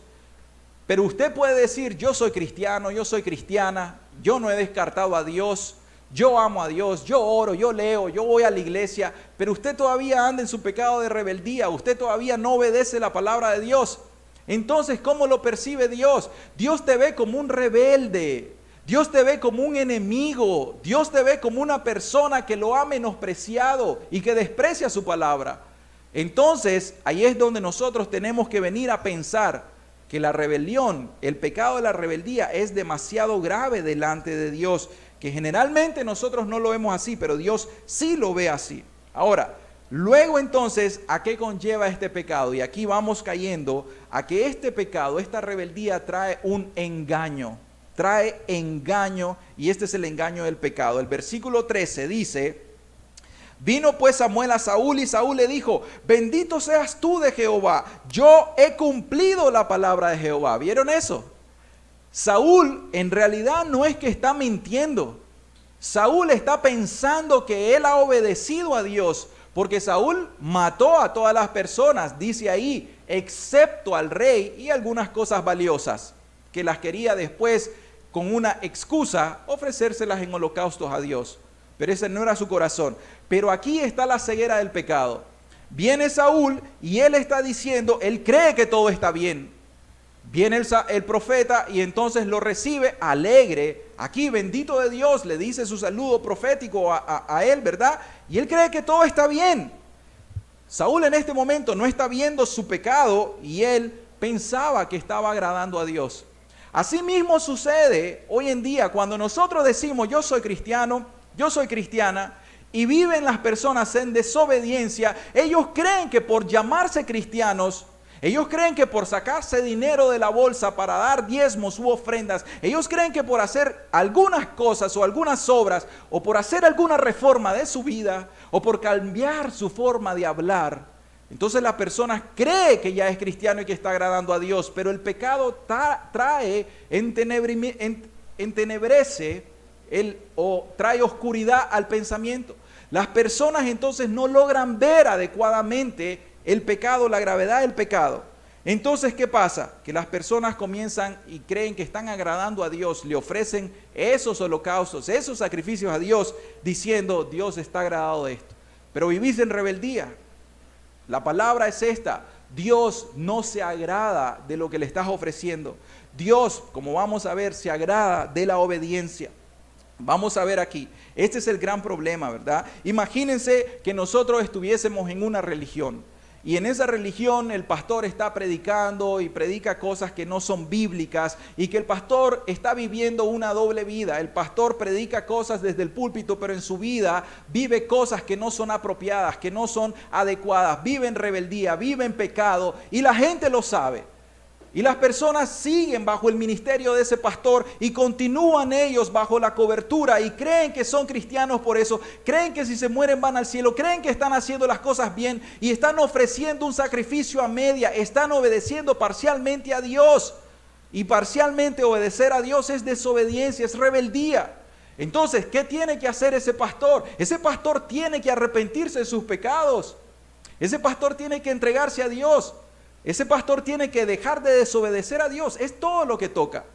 Pero usted puede decir, yo soy cristiano, yo soy cristiana, yo no he descartado a Dios, yo amo a Dios, yo oro, yo leo, yo voy a la iglesia, pero usted todavía anda en su pecado de rebeldía, usted todavía no obedece la palabra de Dios. Entonces, ¿cómo lo percibe Dios? Dios te ve como un rebelde, Dios te ve como un enemigo, Dios te ve como una persona que lo ha menospreciado y que desprecia su palabra. Entonces, ahí es donde nosotros tenemos que venir a pensar que la rebelión, el pecado de la rebeldía es demasiado grave delante de Dios, que generalmente nosotros no lo vemos así, pero Dios sí lo ve así. Ahora, luego entonces, ¿a qué conlleva este pecado? Y aquí vamos cayendo a que este pecado, esta rebeldía trae un engaño, y este es el engaño del pecado. El versículo 13 dice, vino pues Samuel a Saúl y Saúl le dijo, bendito seas tú de Jehová, yo he cumplido la palabra de Jehová. ¿Vieron eso? Saúl en realidad no es que está mintiendo. Saúl está pensando que él ha obedecido a Dios, porque Saúl mató a todas las personas, dice ahí, excepto al rey y algunas cosas valiosas, que las quería después con una excusa ofrecérselas en holocaustos a Dios. Pero ese no era su corazón. Pero aquí está la ceguera del pecado. Viene Saúl y él está diciendo, él cree que todo está bien. Viene el profeta y entonces lo recibe alegre. Aquí, bendito de Dios, le dice su saludo profético a él, ¿verdad? Y él cree que todo está bien. Saúl en este momento no está viendo su pecado y él pensaba que estaba agradando a Dios. Asimismo sucede hoy en día cuando nosotros decimos yo soy cristiano, yo soy cristiana, y viven las personas en desobediencia. Ellos creen que por llamarse cristianos, ellos creen que por sacarse dinero de la bolsa para dar diezmos u ofrendas, ellos creen que por hacer algunas cosas o algunas obras, o por hacer alguna reforma de su vida, o por cambiar su forma de hablar, entonces la persona cree que ya es cristiano y que está agradando a Dios, pero el pecado entenebrece o trae oscuridad al pensamiento. Las personas entonces no logran ver adecuadamente el pecado, la gravedad del pecado. Entonces, ¿qué pasa? Que las personas comienzan y creen que están agradando a Dios, le ofrecen esos holocaustos, esos sacrificios a Dios, diciendo, Dios está agradado de esto. Pero vivís en rebeldía. La palabra es esta: Dios no se agrada de lo que le estás ofreciendo. Dios, como vamos a ver, se agrada de la obediencia. Vamos a ver aquí, este es el gran problema, ¿verdad? Imagínense que nosotros estuviésemos en una religión y en esa religión el pastor está predicando y predica cosas que no son bíblicas y que el pastor está viviendo una doble vida. El pastor predica cosas desde el púlpito, pero en su vida vive cosas que no son apropiadas, que no son adecuadas, vive en rebeldía, vive en pecado y la gente lo sabe. Y las personas siguen bajo el ministerio de ese pastor y continúan ellos bajo la cobertura y creen que son cristianos por eso, creen que si se mueren van al cielo, creen que están haciendo las cosas bien y están ofreciendo un sacrificio a media, están obedeciendo parcialmente a Dios. Y parcialmente obedecer a Dios es desobediencia, es rebeldía. Entonces, ¿qué tiene que hacer ese pastor? Ese pastor tiene que arrepentirse de sus pecados. Ese pastor tiene que entregarse a Dios. Ese pastor tiene que dejar de desobedecer a Dios. Es todo lo que toca.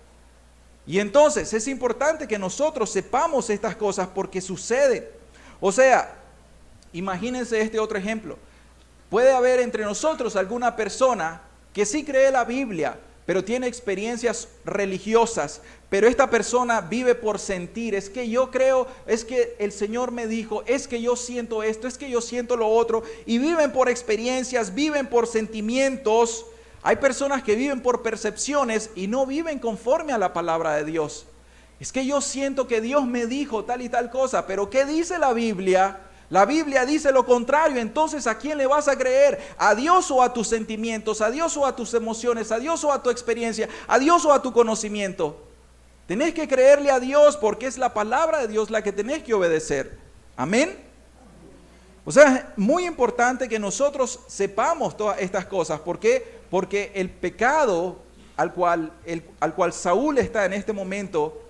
Y entonces es importante que nosotros sepamos estas cosas porque suceden. O sea, imagínense este otro ejemplo. Puede haber entre nosotros alguna persona que sí cree la Biblia, pero tiene experiencias religiosas, pero esta persona vive por sentir. Es que yo creo, es que el Señor me dijo, es que yo siento esto, es que yo siento lo otro, y viven por experiencias, viven por sentimientos. Hay personas que viven por percepciones y no viven conforme a la palabra de Dios. Es que yo siento que Dios me dijo tal y tal cosa, pero ¿qué dice la Biblia? La Biblia dice lo contrario. Entonces, ¿a quién le vas a creer? ¿A Dios o a tus sentimientos? ¿A Dios o a tus emociones? ¿A Dios o a tu experiencia? ¿A Dios o a tu conocimiento? Tenés que creerle a Dios porque es la palabra de Dios la que tenés que obedecer. Amén. O sea, es muy importante que nosotros sepamos todas estas cosas. ¿Por qué? Porque el pecado al cual Saúl está en este momento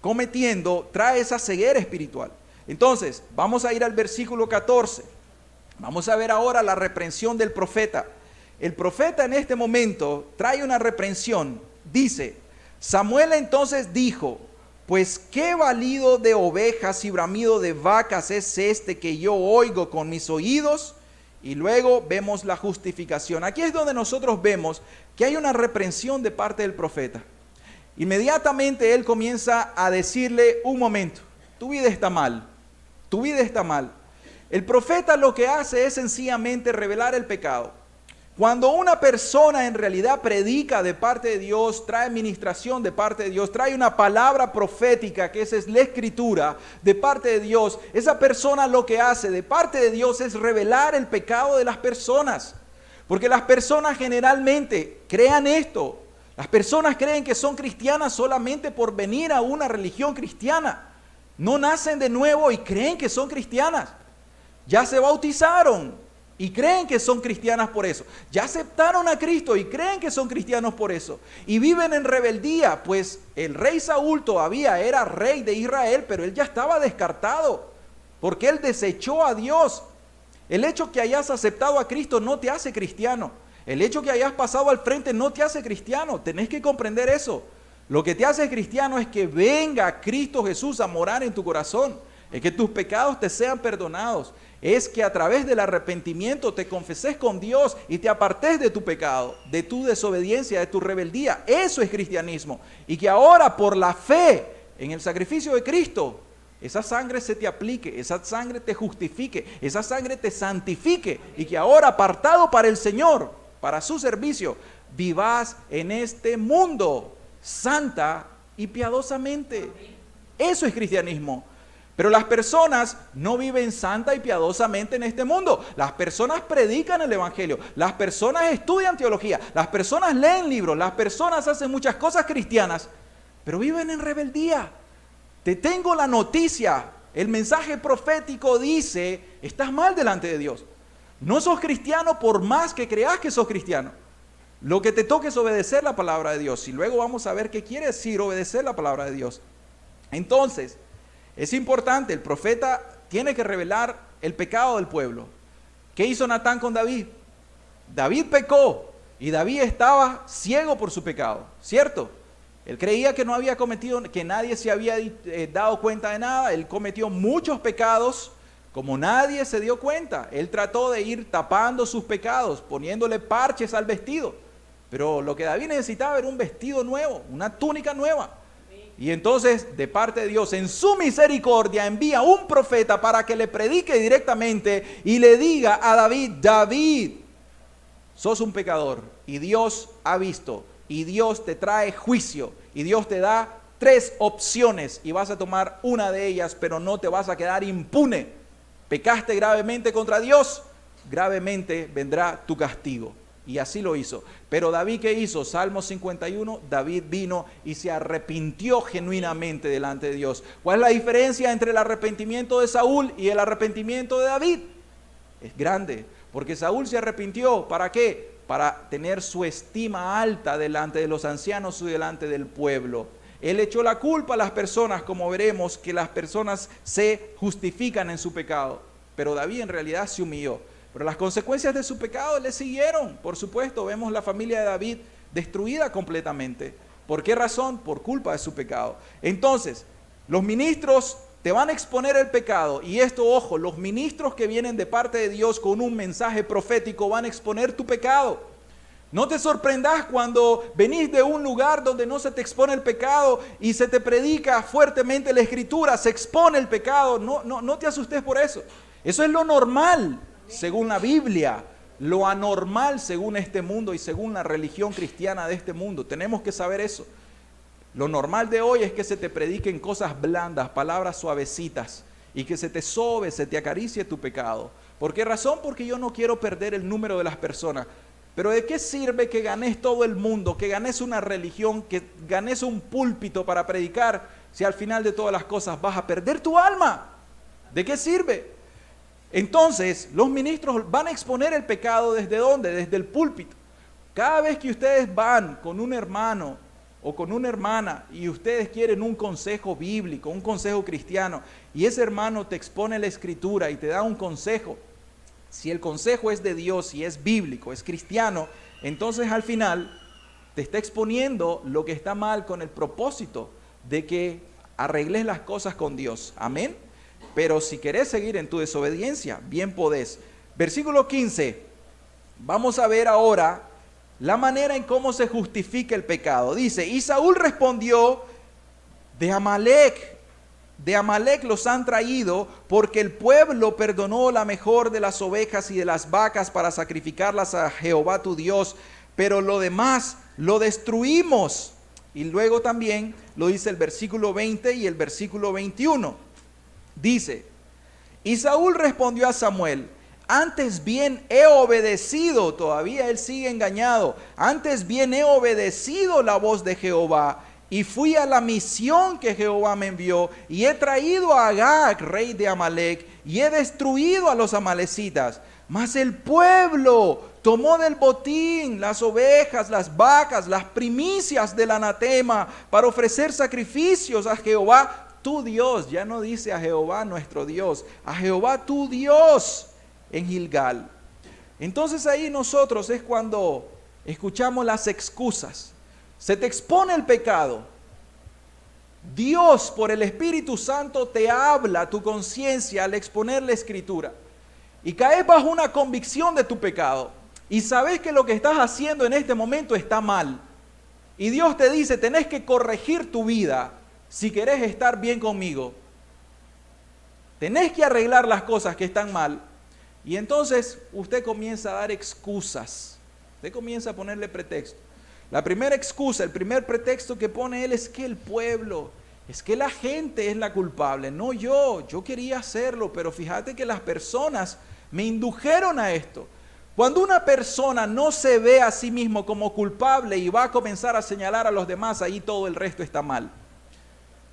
cometiendo trae esa ceguera espiritual. Entonces, vamos a ir al versículo 14. Vamos a ver ahora la reprensión del profeta. El profeta en este momento trae una reprensión. Dice, Samuel entonces dijo, pues qué balido de ovejas y bramido de vacas es este que yo oigo con mis oídos. Y luego vemos la justificación. Aquí es donde nosotros vemos que hay una reprensión de parte del profeta. Inmediatamente él comienza a decirle, un momento, tu vida está mal. Tu vida está mal. El profeta lo que hace es sencillamente revelar el pecado. Cuando una persona en realidad predica de parte de Dios, trae administración de parte de Dios, trae una palabra profética, que esa es la escritura de parte de Dios, esa persona lo que hace de parte de Dios es revelar el pecado de las personas. Porque las personas generalmente crean esto. Las personas creen que son cristianas solamente por venir a una religión cristiana. No nacen de nuevo y creen que son cristianas. Ya se bautizaron y creen que son cristianas por eso. Ya aceptaron a Cristo y creen que son cristianos por eso. Y viven en rebeldía, pues el rey Saúl todavía era rey de Israel, pero él ya estaba descartado, porque él desechó a Dios. El hecho que hayas aceptado a Cristo no te hace cristiano. El hecho que hayas pasado al frente no te hace cristiano. Tenés que comprender eso. Lo que te hace cristiano es que venga Cristo Jesús a morar en tu corazón. es que tus pecados te sean perdonados, es que a través del arrepentimiento te confeses con Dios y te apartes de tu pecado, de tu desobediencia, de tu rebeldía. Eso es cristianismo. Y que ahora por la fe en el sacrificio de Cristo, esa sangre se te aplique, esa sangre te justifique, esa sangre te santifique, y que ahora apartado para el Señor, para su servicio, vivas en este mundo santa y piadosamente. Eso es cristianismo. Pero las personas no viven santa y piadosamente en este mundo. Las personas predican el evangelio, las personas estudian teología, las personas leen libros, las personas hacen muchas cosas cristianas, pero viven en rebeldía. Te tengo la noticia, el mensaje profético dice, estás mal delante de Dios. No sos cristiano por más que creas que sos cristiano. Lo que te toca es obedecer la palabra de Dios. Y luego vamos a ver qué quiere decir obedecer la palabra de Dios. Entonces, es importante, el profeta tiene que revelar el pecado del pueblo. ¿Qué hizo Natán con David? David pecó y David estaba ciego por su pecado, ¿cierto? Él creía que no había cometido, que nadie se había dado cuenta de nada. Él cometió muchos pecados, como nadie se dio cuenta. Él trató de ir tapando sus pecados, poniéndole parches al vestido. Pero lo que David necesitaba era un vestido nuevo, una túnica nueva. Y entonces, de parte de Dios, en su misericordia, envía un profeta para que le predique directamente y le diga a David: David, sos un pecador y Dios ha visto y Dios te trae juicio y Dios te da 3 opciones y vas a tomar una de ellas, pero no te vas a quedar impune. Pecaste gravemente contra Dios, gravemente vendrá tu castigo. Y así lo hizo. Pero David, ¿qué hizo? Salmo 51, David vino y se arrepintió genuinamente delante de Dios. ¿Cuál es la diferencia entre el arrepentimiento de Saúl y el arrepentimiento de David? Es grande, porque Saúl se arrepintió, ¿para qué? Para tener su estima alta delante de los ancianos y delante del pueblo. Él echó la culpa a las personas, como veremos que las personas se justifican en su pecado. Pero David en realidad se humilló. Pero las consecuencias de su pecado le siguieron. Por supuesto, vemos la familia de David destruida completamente. ¿Por qué razón? Por culpa de su pecado. Entonces, los ministros te van a exponer el pecado. Y esto, ojo, los ministros que vienen de parte de Dios con un mensaje profético van a exponer tu pecado. No te sorprendas cuando venís de un lugar donde no se te expone el pecado y se te predica fuertemente la escritura, se expone el pecado. No te asustes por eso. Eso es lo normal. Según la Biblia, lo anormal según este mundo y según la religión cristiana de este mundo. Tenemos que saber eso. Lo normal de hoy es que se te prediquen cosas blandas, palabras suavecitas, y que se te sobe, se te acaricie tu pecado. ¿Por qué razón? Porque yo no quiero perder el número de las personas. Pero ¿de qué sirve que ganes todo el mundo, que ganes una religión, que ganes un púlpito para predicar, si al final de todas las cosas vas a perder tu alma? ¿De qué sirve? Entonces, los ministros van a exponer el pecado ¿desde dónde? Desde el púlpito. Cada vez que ustedes van con un hermano o con una hermana y ustedes quieren un consejo bíblico, un consejo cristiano, y ese hermano te expone la escritura y te da un consejo, si el consejo es de Dios, si es bíblico, es cristiano, entonces al final te está exponiendo lo que está mal con el propósito de que arregles las cosas con Dios. Amén. Pero si querés seguir en tu desobediencia, bien podés. Versículo 15. Vamos a ver ahora la manera en cómo se justifica el pecado. Dice: y Saúl respondió: de Amalec los han traído, porque el pueblo perdonó la mejor de las ovejas y de las vacas para sacrificarlas a Jehová tu Dios, pero lo demás lo destruimos. Y luego también lo dice el versículo 20 y el versículo 21. Dice: y Saúl respondió a Samuel: antes bien he obedecido, todavía él sigue engañado, antes bien he obedecido la voz de Jehová, y fui a la misión que Jehová me envió, y he traído a Agag, rey de Amalec, y he destruido a los amalecitas. Mas el pueblo tomó del botín las ovejas, las vacas, las primicias del anatema, para ofrecer sacrificios a Jehová tu Dios. Ya no dice a Jehová nuestro Dios, a Jehová tu Dios en Gilgal. Entonces ahí nosotros es cuando escuchamos las excusas. Se te expone el pecado, Dios por el Espíritu Santo te habla a tu conciencia al exponer la Escritura. Y caes bajo una convicción de tu pecado. Y sabes que lo que estás haciendo en este momento está mal. Y Dios te dice, tenés que corregir tu vida si querés estar bien conmigo. Tenés que arreglar las cosas que están mal. Y entonces usted comienza a dar excusas. Usted comienza a ponerle pretexto. La primera excusa, el primer pretexto que pone él es que el pueblo, es que la gente es la culpable. No yo quería hacerlo, pero fíjate que las personas me indujeron a esto. Cuando una persona no se ve a sí mismo como culpable y va a comenzar a señalar a los demás, ahí todo el resto está mal.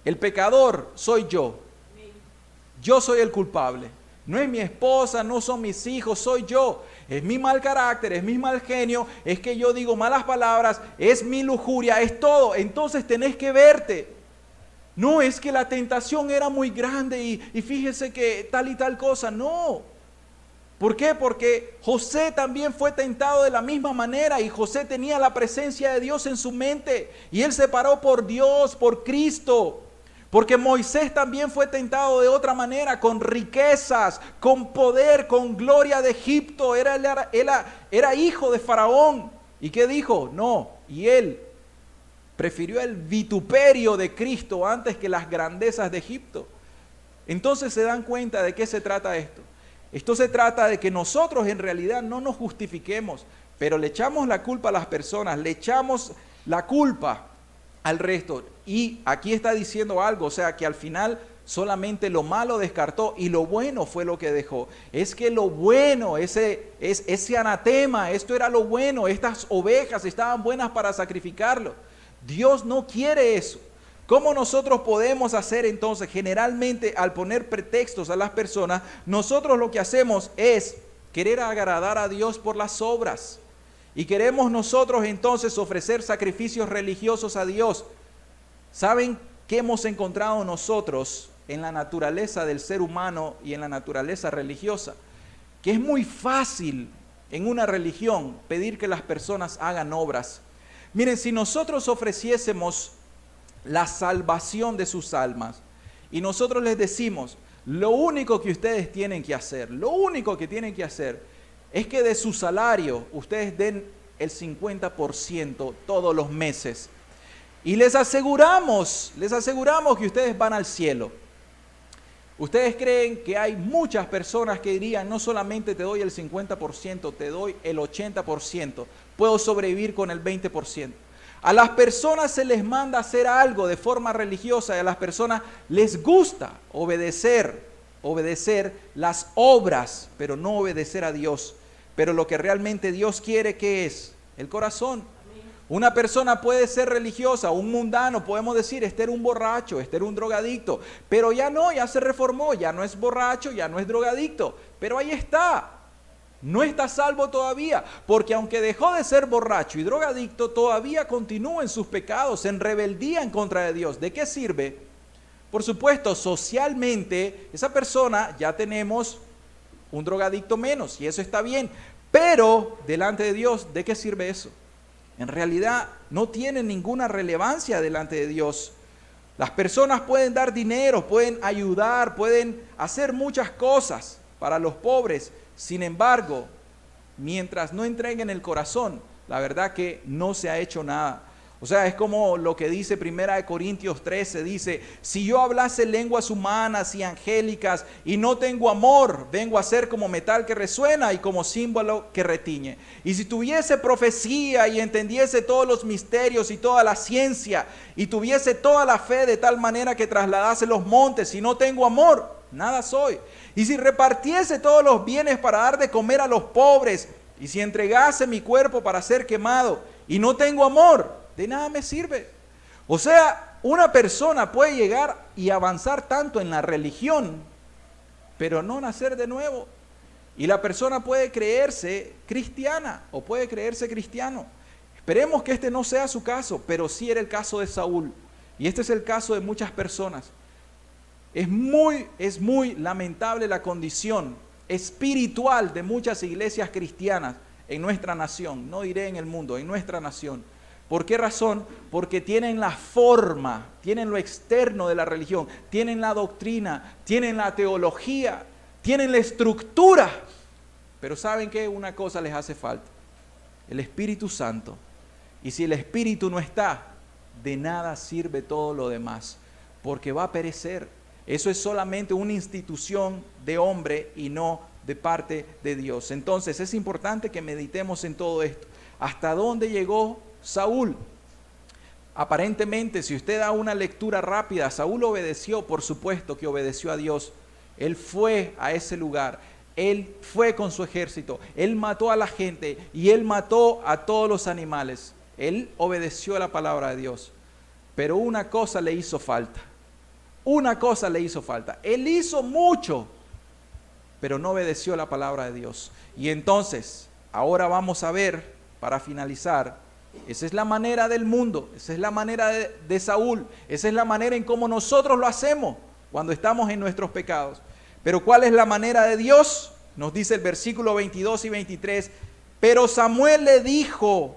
El pecador soy yo. Yo soy el culpable. No es mi esposa, no son mis hijos, soy yo. Es mi mal carácter, es mi mal genio, es que yo digo malas palabras, es mi lujuria, es todo. Entonces tenés que verte. No es que la tentación era muy grande y fíjese que tal y tal cosa. No. ¿Por qué? Porque José también fue tentado de la misma manera y José tenía la presencia de Dios en su mente. Y él se paró por Dios, por Cristo. Porque Moisés también fue tentado de otra manera, con riquezas, con poder, con gloria de Egipto. Era hijo de Faraón. ¿Y qué dijo? No. Y él prefirió el vituperio de Cristo antes que las grandezas de Egipto. Entonces se dan cuenta de qué se trata esto. Esto se trata de que nosotros en realidad no nos justifiquemos, pero le echamos la culpa a las personas, le echamos la culpa al resto. Y aquí está diciendo algo, o sea que al final solamente lo malo descartó y lo bueno fue lo que dejó. Es que lo bueno, ese anatema, esto era lo bueno, estas ovejas estaban buenas para sacrificarlo. Dios no quiere eso. ¿Cómo nosotros podemos hacer entonces? Generalmente al poner pretextos a las personas, nosotros lo que hacemos es querer agradar a Dios por las obras. Y queremos nosotros entonces ofrecer sacrificios religiosos a Dios. ¿Saben qué hemos encontrado nosotros en la naturaleza del ser humano y en la naturaleza religiosa? Que es muy fácil en una religión pedir que las personas hagan obras. Miren, si nosotros ofreciésemos la salvación de sus almas y nosotros les decimos, lo único que ustedes tienen que hacer, lo único que tienen que hacer es que de su salario ustedes den el 50% todos los meses y les aseguramos que ustedes van al cielo. ¿Ustedes creen que hay muchas personas que dirían, no solamente te doy el 50%, te doy el 80%, puedo sobrevivir con el 20%? A las personas se les manda hacer algo de forma religiosa y a las personas les gusta obedecer las obras, pero no obedecer a Dios. Pero lo que realmente Dios quiere, ¿qué es? El corazón. Una persona puede ser religiosa, un mundano, podemos decir, este era un borracho, este era un drogadicto, pero ya no, ya se reformó, ya no es borracho, ya no es drogadicto, pero ahí está. No está salvo todavía, porque aunque dejó de ser borracho y drogadicto, todavía continúa en sus pecados, en rebeldía en contra de Dios. ¿De qué sirve? Por supuesto, socialmente, esa persona ya tenemos un drogadicto menos, y eso está bien. Pero, delante de Dios, ¿de qué sirve eso? En realidad, no tiene ninguna relevancia delante de Dios. Las personas pueden dar dinero, pueden ayudar, pueden hacer muchas cosas para los pobres. Sin embargo, mientras no entreguen el corazón, la verdad que no se ha hecho nada. O sea, es como lo que dice 1 Corintios 13, dice, si yo hablase lenguas humanas y angélicas y no tengo amor, vengo a ser como metal que resuena y como símbolo que retiñe. Y si tuviese profecía y entendiese todos los misterios y toda la ciencia y tuviese toda la fe de tal manera que trasladase los montes y no tengo amor, nada soy. Y si repartiese todos los bienes para dar de comer a los pobres y si entregase mi cuerpo para ser quemado y no tengo amor, de nada me sirve. O sea, una persona puede llegar y avanzar tanto en la religión, pero no nacer de nuevo. Y la persona puede creerse cristiana o puede creerse cristiano. Esperemos que este no sea su caso, pero sí era el caso de Saúl. Y este es el caso de muchas personas. Es muy lamentable la condición espiritual de muchas iglesias cristianas en nuestra nación. No diré en el mundo, en nuestra nación. ¿Por qué razón? Porque tienen la forma, tienen lo externo de la religión, tienen la doctrina, tienen la teología, tienen la estructura. Pero ¿saben qué? Una cosa les hace falta: el Espíritu Santo. Y si el Espíritu no está, de nada sirve todo lo demás, porque va a perecer. Eso es solamente una institución de hombre y no de parte de Dios. Entonces es importante que meditemos en todo esto. ¿Hasta dónde llegó Saúl? Aparentemente, si usted da una lectura rápida, Saúl obedeció, por supuesto que obedeció a Dios. Él fue a ese lugar, él fue con su ejército, él mató a la gente y él mató a todos los animales. Él obedeció a la palabra de Dios. Pero una cosa le hizo falta. Una cosa le hizo falta. Él hizo mucho, pero no obedeció a la palabra de Dios. Y entonces, ahora vamos a ver, para finalizar, esa es la manera del mundo, esa es la manera de Saúl, esa es la manera en cómo nosotros lo hacemos cuando estamos en nuestros pecados. Pero ¿cuál es la manera de Dios? Nos dice el versículo 22 y 23. Pero Samuel le dijo: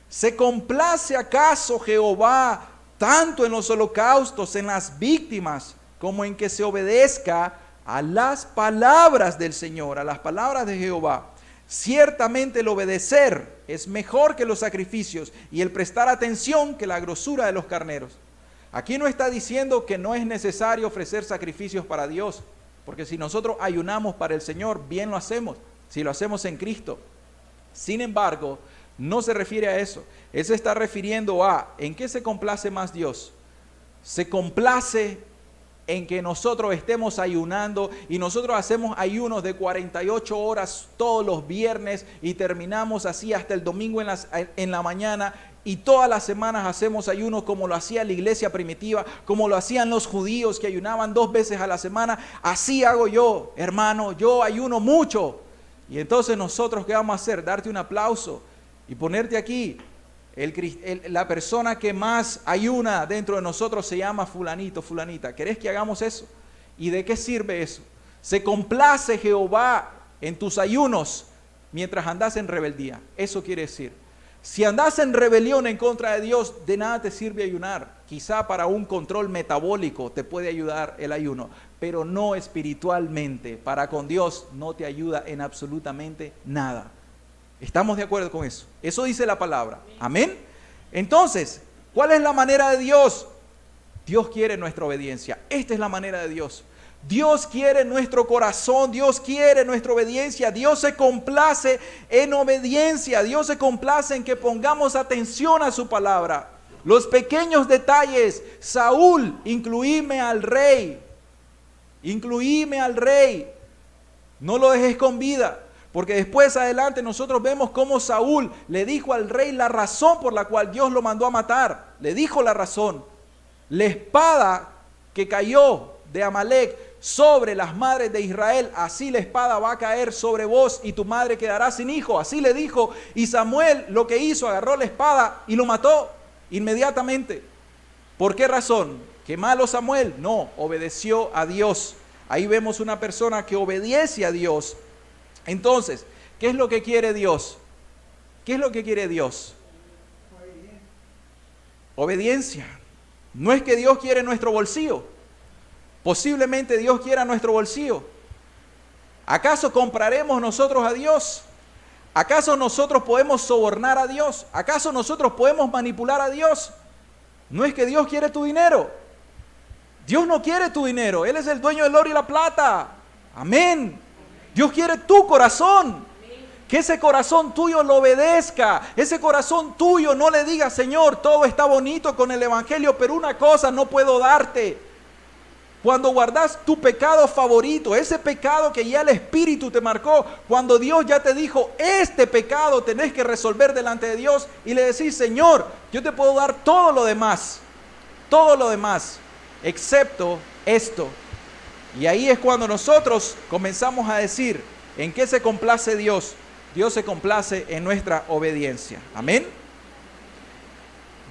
¿se complace acaso Jehová tanto en los holocaustos, en las víctimas, como en que se obedezca a las palabras del Señor, a las palabras de Jehová? Ciertamente el obedecer es mejor que los sacrificios, y el prestar atención que la grosura de los carneros. Aquí no está diciendo que no es necesario ofrecer sacrificios para Dios, porque si nosotros ayunamos para el Señor, bien lo hacemos, si lo hacemos en Cristo. Sin embargo, no se refiere a eso. Él se está refiriendo a, ¿en qué se complace más Dios? Se complace en que nosotros estemos ayunando, y nosotros hacemos ayunos de 48 horas todos los viernes y terminamos así hasta el domingo en la mañana, y todas las semanas hacemos ayunos como lo hacía la iglesia primitiva, como lo hacían los judíos que ayunaban 2 veces a la semana. Así hago yo, hermano, yo ayuno mucho. Y entonces nosotros, ¿qué vamos a hacer? Darte un aplauso y ponerte aquí. La persona que más ayuna dentro de nosotros se llama fulanito, fulanita. ¿Querés que hagamos eso? ¿Y de qué sirve eso? Se complace Jehová en tus ayunos mientras andas en rebeldía. Eso quiere decir, si andas en rebelión en contra de Dios, de nada te sirve ayunar. Quizá para un control metabólico te puede ayudar el ayuno, pero no espiritualmente. Para con Dios no te ayuda en absolutamente nada. ¿Estamos de acuerdo con eso? Eso dice la palabra. Amén. Entonces, ¿cuál es la manera de Dios? Dios quiere nuestra obediencia. Esta es la manera de Dios. Dios quiere nuestro corazón, Dios quiere nuestra obediencia. Dios se complace en obediencia. Dios se complace en que pongamos atención a su palabra. Los pequeños detalles. Saúl, incluíme al rey. Incluíme al rey. No lo dejes con vida. Porque después adelante nosotros vemos cómo Saúl le dijo al rey la razón por la cual Dios lo mandó a matar. Le dijo la razón. La espada que cayó de Amalek sobre las madres de Israel, así la espada va a caer sobre vos y tu madre quedará sin hijo. Así le dijo. Y Samuel lo que hizo, agarró la espada y lo mató inmediatamente. ¿Por qué razón? ¿Qué malo Samuel? No, obedeció a Dios. Ahí vemos una persona que obedece a Dios. Entonces, ¿qué es lo que quiere Dios? ¿Qué es lo que quiere Dios? Obediencia. No es que Dios quiere nuestro bolsillo. Posiblemente Dios quiera nuestro bolsillo. ¿Acaso compraremos nosotros a Dios? ¿Acaso nosotros podemos sobornar a Dios? ¿Acaso nosotros podemos manipular a Dios? No es que Dios quiere tu dinero. Dios no quiere tu dinero. Él es el dueño del oro y la plata. Amén. Dios quiere tu corazón, que ese corazón tuyo lo obedezca, ese corazón tuyo no le diga: Señor, todo está bonito con el evangelio, pero una cosa no puedo darte. Cuando guardas tu pecado favorito, ese pecado que ya el Espíritu te marcó, cuando Dios ya te dijo: este pecado tenés que resolver delante de Dios, y le decís: Señor, yo te puedo dar todo lo demás, excepto esto. Y ahí es cuando nosotros comenzamos a decir: ¿en qué se complace Dios? Dios se complace en nuestra obediencia. Amén.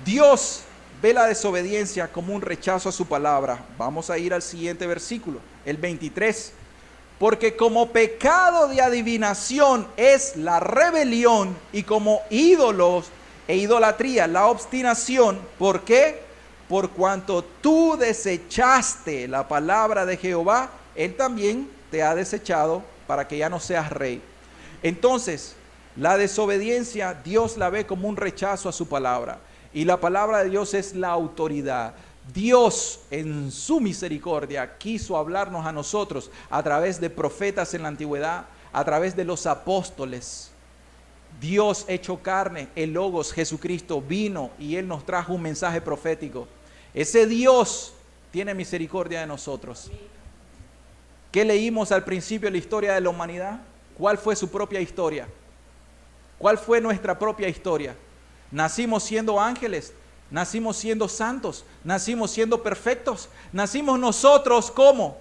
Dios ve la desobediencia como un rechazo a su palabra. Vamos a ir al siguiente versículo, el 23. Porque como pecado de adivinación es la rebelión, y como ídolos e idolatría, la obstinación. ¿Por qué? Por cuanto tú desechaste la palabra de Jehová, Él también te ha desechado para que ya no seas rey. Entonces, la desobediencia Dios la ve como un rechazo a su palabra. Y la palabra de Dios es la autoridad. Dios en su misericordia quiso hablarnos a nosotros a través de profetas en la antigüedad, a través de los apóstoles. Dios hecho carne, el Logos, Jesucristo, vino y Él nos trajo un mensaje profético. Ese Dios tiene misericordia de nosotros. ¿Qué leímos al principio de la historia de la humanidad? ¿Cuál fue su propia historia? ¿Cuál fue nuestra propia historia? Nacimos siendo ángeles, nacimos siendo santos, nacimos siendo perfectos. Nacimos nosotros ¿cómo?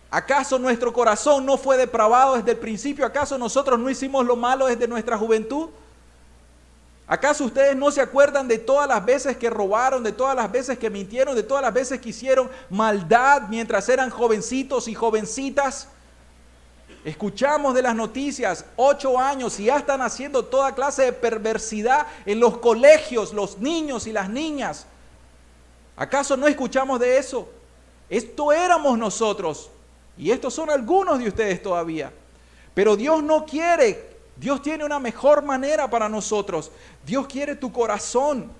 ¿Acaso nuestro corazón no fue depravado desde el principio? ¿Acaso nosotros no hicimos lo malo desde nuestra juventud? ¿Acaso ustedes no se acuerdan de todas las veces que robaron, de todas las veces que mintieron, de todas las veces que hicieron maldad mientras eran jovencitos y jovencitas? Escuchamos de las noticias, 8 años y ya están haciendo toda clase de perversidad en los colegios, los niños y las niñas. ¿Acaso no escuchamos de eso? Esto éramos nosotros y estos son algunos de ustedes todavía. Pero Dios no quiere. Dios tiene una mejor manera para nosotros. Dios quiere tu corazón.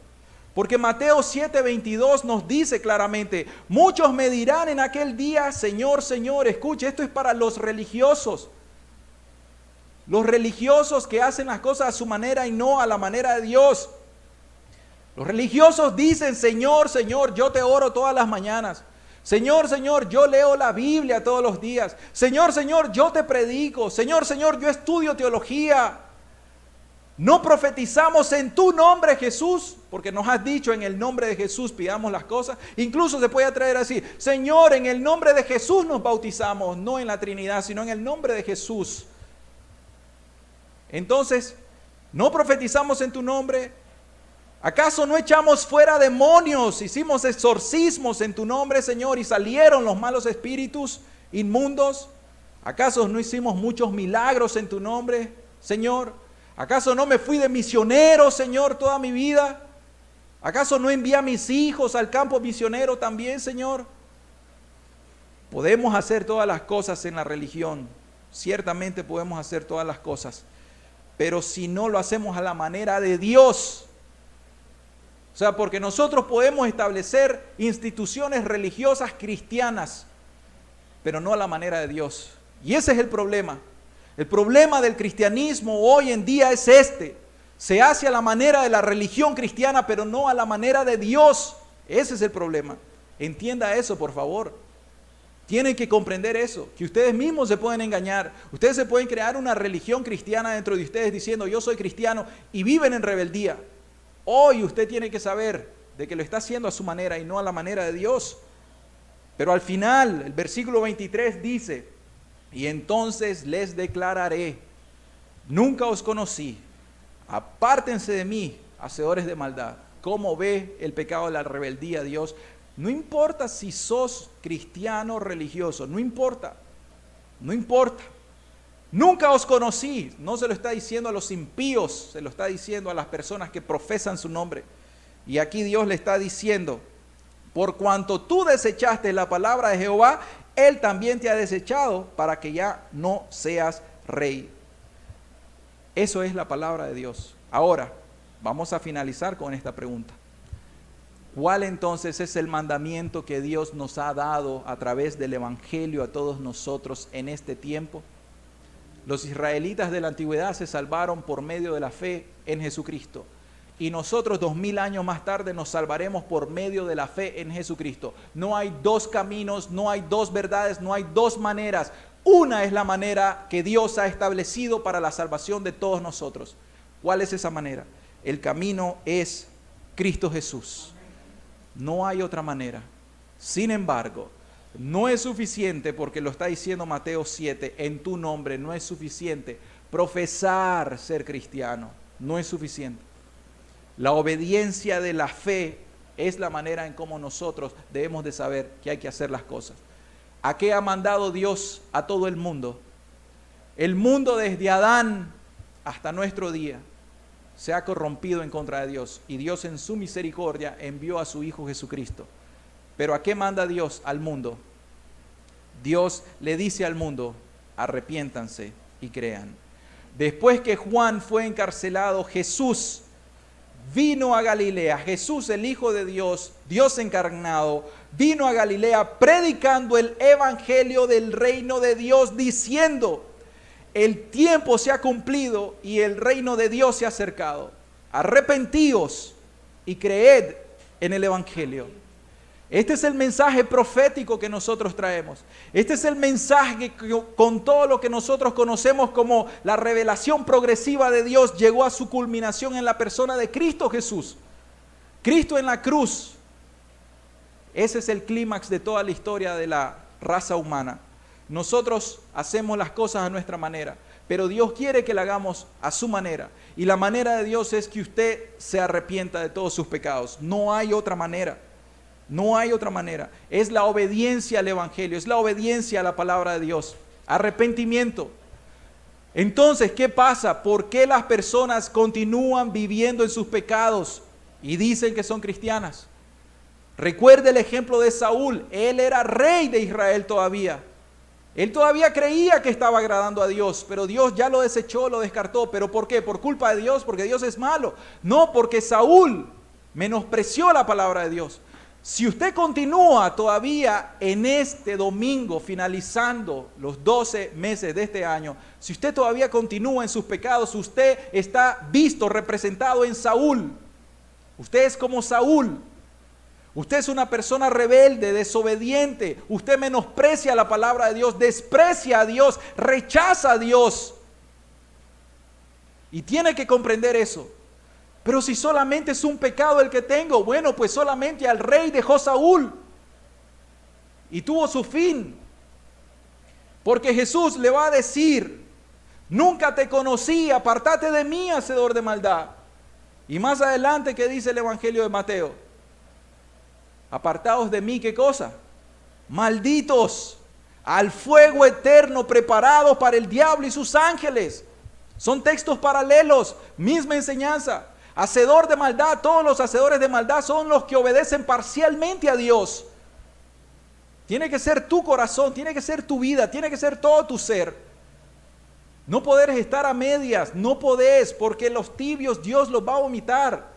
Porque Mateo 7:22 nos dice claramente, muchos me dirán en aquel día, Señor, Señor, escuche, esto es para los religiosos. Los religiosos que hacen las cosas a su manera y no a la manera de Dios. Los religiosos dicen, Señor, Señor, yo te oro todas las mañanas. Señor, Señor, yo leo la Biblia todos los días. Señor, Señor, yo te predico. Señor, Señor, yo estudio teología. No profetizamos en tu nombre, Jesús, porque nos has dicho en el nombre de Jesús pidamos las cosas. Incluso se puede traer así, Señor, en el nombre de Jesús nos bautizamos, no en la Trinidad, sino en el nombre de Jesús. Entonces, no profetizamos en tu nombre. ¿Acaso no echamos fuera demonios? Hicimos exorcismos en tu nombre, Señor, y salieron los malos espíritus inmundos. ¿Acaso no hicimos muchos milagros en tu nombre, Señor? ¿Acaso no me fui de misionero, Señor, toda mi vida? ¿Acaso no envié a mis hijos al campo misionero también, Señor? Podemos hacer todas las cosas en la religión. Ciertamente podemos hacer todas las cosas. Pero si no lo hacemos a la manera de Dios, o sea, porque nosotros podemos establecer instituciones religiosas cristianas, pero no a la manera de Dios. Y ese es el problema. El problema del cristianismo hoy en día es este. Se hace a la manera de la religión cristiana, pero no a la manera de Dios. Ese es el problema. Entienda eso, por favor. Tienen que comprender eso, que ustedes mismos se pueden engañar. Ustedes se pueden crear una religión cristiana dentro de ustedes diciendo yo soy cristiano y viven en rebeldía. Hoy usted tiene que saber de que lo está haciendo a su manera y no a la manera de Dios. Pero al final, el versículo 23 dice, y entonces les declararé, nunca os conocí, apártense de mí, hacedores de maldad. ¿Cómo ve el pecado de la rebeldía, Dios? No importa si sos cristiano o religioso, no importa, no importa. Nunca os conocí, no se lo está diciendo a los impíos, se lo está diciendo a las personas que profesan su nombre. Y aquí Dios le está diciendo, por cuanto tú desechaste la palabra de Jehová, Él también te ha desechado para que ya no seas rey. Eso es la palabra de Dios. Ahora, vamos a finalizar con esta pregunta. ¿Cuál entonces es el mandamiento que Dios nos ha dado a través del Evangelio a todos nosotros en este tiempo? Los israelitas de la antigüedad se salvaron por medio de la fe en Jesucristo. Y nosotros 2000 años más tarde nos salvaremos por medio de la fe en Jesucristo. No hay dos caminos, no hay dos verdades, no hay dos maneras. Una es la manera que Dios ha establecido para la salvación de todos nosotros. ¿Cuál es esa manera? El camino es Cristo Jesús. No hay otra manera. Sin embargo, no es suficiente, porque lo está diciendo Mateo 7, en tu nombre no es suficiente profesar ser cristiano, no es suficiente. La obediencia de la fe es la manera en cómo nosotros debemos de saber que hay que hacer las cosas. ¿A qué ha mandado Dios a todo el mundo? El mundo desde Adán hasta nuestro día. se ha corrompido en contra de Dios y Dios en su misericordia envió a su Hijo Jesucristo. Pero ¿a qué manda Dios al mundo? Dios le dice al mundo, arrepiéntanse y crean. Después que Juan fue encarcelado, Jesús vino a Galilea. Jesús, el Hijo de Dios, Dios encarnado, vino a Galilea predicando el evangelio del reino de Dios, diciendo: el tiempo se ha cumplido y el reino de Dios se ha acercado. Arrepentíos y creed en el evangelio. Este es el mensaje profético que nosotros traemos. Este es el mensaje que con todo lo que nosotros conocemos como la revelación progresiva de Dios llegó a su culminación en la persona de Cristo Jesús. Cristo en la cruz. Ese es el clímax de toda la historia de la raza humana. Nosotros hacemos las cosas a nuestra manera, pero Dios quiere que la hagamos a su manera. Y la manera de Dios es que usted se arrepienta de todos sus pecados. No hay otra manera. No hay otra manera. Es la obediencia al evangelio, es la obediencia a la palabra de Dios. Arrepentimiento. Entonces, ¿qué pasa? ¿Por qué las personas continúan viviendo en sus pecados y dicen que son cristianas? Recuerde el ejemplo de Saúl. Él era rey de Israel todavía. Él todavía creía que estaba agradando a Dios, pero Dios ya lo desechó, lo descartó. ¿Pero por qué? ¿Por culpa de Dios? ¿Porque Dios es malo? No, porque Saúl menospreció la palabra de Dios. Si usted continúa todavía en este domingo, finalizando los 12 meses de este año, si usted todavía continúa en sus pecados, usted está visto, representado en Saúl. Usted es como Saúl. Usted es una persona rebelde, desobediente. Usted menosprecia la palabra de Dios, desprecia a Dios, rechaza a Dios. Y tiene que comprender eso. Pero si solamente es un pecado el que tengo, bueno, pues solamente al rey dejó Saúl. Y tuvo su fin. Porque Jesús le va a decir: nunca te conocí, apártate de mí, hacedor de maldad. Y más adelante, ¿qué dice el Evangelio de Mateo? Apartados de mí, ¿qué cosa? Malditos, al fuego eterno preparado para el diablo y sus ángeles. Son textos paralelos, misma enseñanza. Hacedor de maldad, todos los hacedores de maldad son los que obedecen parcialmente a Dios. Tiene que ser tu corazón, tiene que ser tu vida, tiene que ser todo tu ser. No podés estar a medias, no podés, porque los tibios Dios los va a vomitar.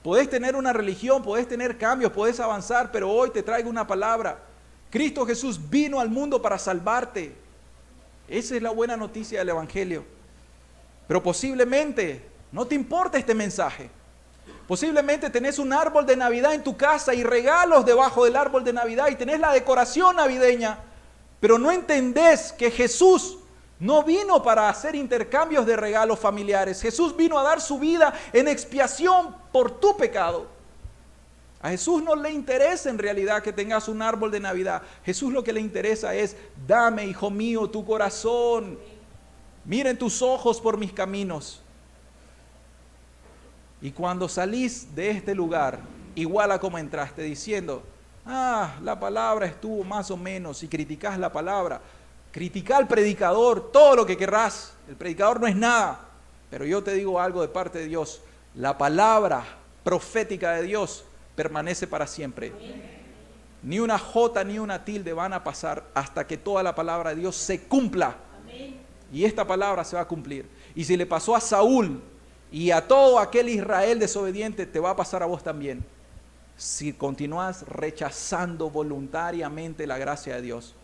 Podés tener una religión, podés tener cambios, podés avanzar, pero hoy te traigo una palabra. Cristo Jesús vino al mundo para salvarte. Esa es la buena noticia del Evangelio. Pero posiblemente no te importa este mensaje. Posiblemente tenés un árbol de Navidad en tu casa y regalos debajo del árbol de Navidad y tenés la decoración navideña, pero no entendés que Jesús no vino para hacer intercambios de regalos familiares. Jesús vino a dar su vida en expiación por tu pecado. A Jesús no le interesa en realidad que tengas un árbol de Navidad. Jesús lo que le interesa es: dame, hijo mío, tu corazón. Miren tus ojos por mis caminos. Y cuando salís de este lugar, igual a como entraste, diciendo: la palabra estuvo más o menos, y criticás la palabra, criticá al predicador, todo lo que querrás. El predicador no es nada. Pero yo te digo algo de parte de Dios: la palabra profética de Dios permanece para siempre. Ni una jota ni una tilde van a pasar hasta que toda la palabra de Dios se cumpla. Y esta palabra se va a cumplir. Y si le pasó a Saúl y a todo aquel Israel desobediente, te va a pasar a vos también. Si continúas rechazando voluntariamente la gracia de Dios.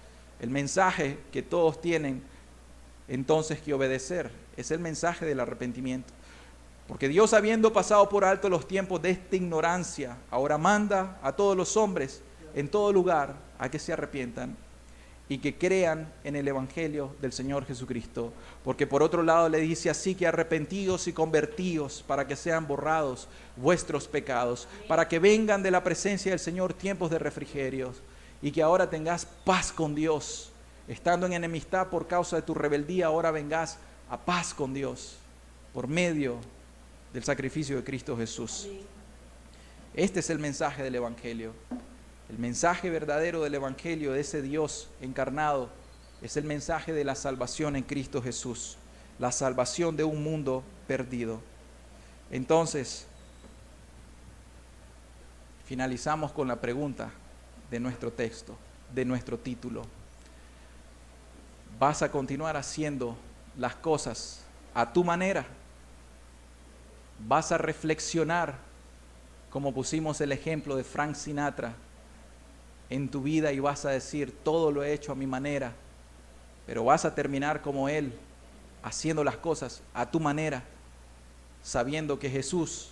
El mensaje que todos tienen entonces que obedecer es el mensaje del arrepentimiento. Porque Dios, habiendo pasado por alto los tiempos de esta ignorancia, ahora manda a todos los hombres en todo lugar a que se arrepientan y que crean en el Evangelio del Señor Jesucristo. Porque por otro lado le dice: así que arrepentíos y convertíos para que sean borrados vuestros pecados, para que vengan de la presencia del Señor tiempos de refrigerio, y que ahora tengas paz con Dios. Estando en enemistad por causa de tu rebeldía, ahora vengas a paz con Dios por medio del sacrificio de Cristo Jesús. Este es el mensaje del Evangelio. El mensaje verdadero del Evangelio, de ese Dios encarnado, es el mensaje de la salvación en Cristo Jesús, la salvación de un mundo perdido. Entonces, finalizamos con la pregunta de nuestro texto, de nuestro título. ¿Vas a continuar haciendo las cosas a tu manera? ¿Vas a reflexionar, como pusimos el ejemplo de Frank Sinatra, en tu vida y vas a decir, todo lo he hecho a mi manera, pero vas a terminar como él, haciendo las cosas a tu manera, sabiendo que Jesús,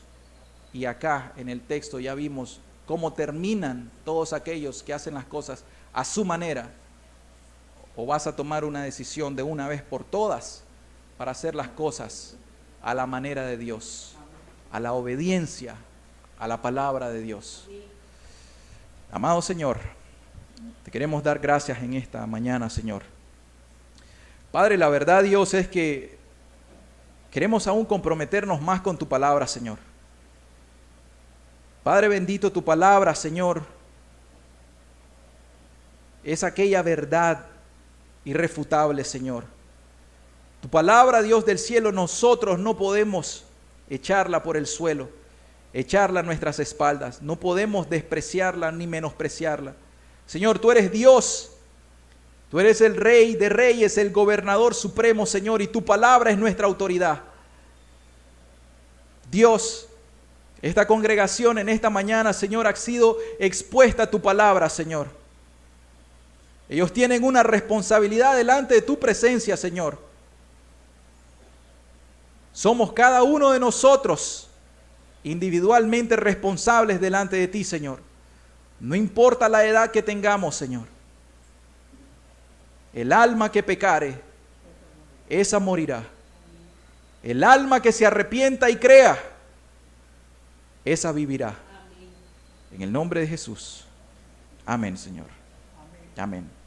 y acá en el texto ya vimos cómo terminan todos aquellos que hacen las cosas a su manera? ¿O vas a tomar una decisión de una vez por todas para hacer las cosas a la manera de Dios, a la obediencia a la palabra de Dios? Amado Señor, te queremos dar gracias en esta mañana, Señor. Padre, la verdad, Dios, es que queremos aún comprometernos más con tu palabra, Señor. Padre bendito, tu palabra, Señor, es aquella verdad irrefutable, Señor. Tu palabra, Dios del cielo, nosotros no podemos echarla por el suelo, echarla a nuestras espaldas. No podemos despreciarla ni menospreciarla. Señor, tú eres Dios. Tú eres el Rey de Reyes, el Gobernador Supremo, Señor, y tu palabra es nuestra autoridad. Dios, esta congregación en esta mañana, Señor, ha sido expuesta a tu palabra, Señor. Ellos tienen una responsabilidad delante de tu presencia, Señor. Somos cada uno de nosotros individualmente responsables delante de ti, Señor. No importa la edad que tengamos, Señor. El alma que pecare, esa morirá. El alma que se arrepienta y crea, esa vivirá. En el nombre de Jesús. Amén, Señor. Amén.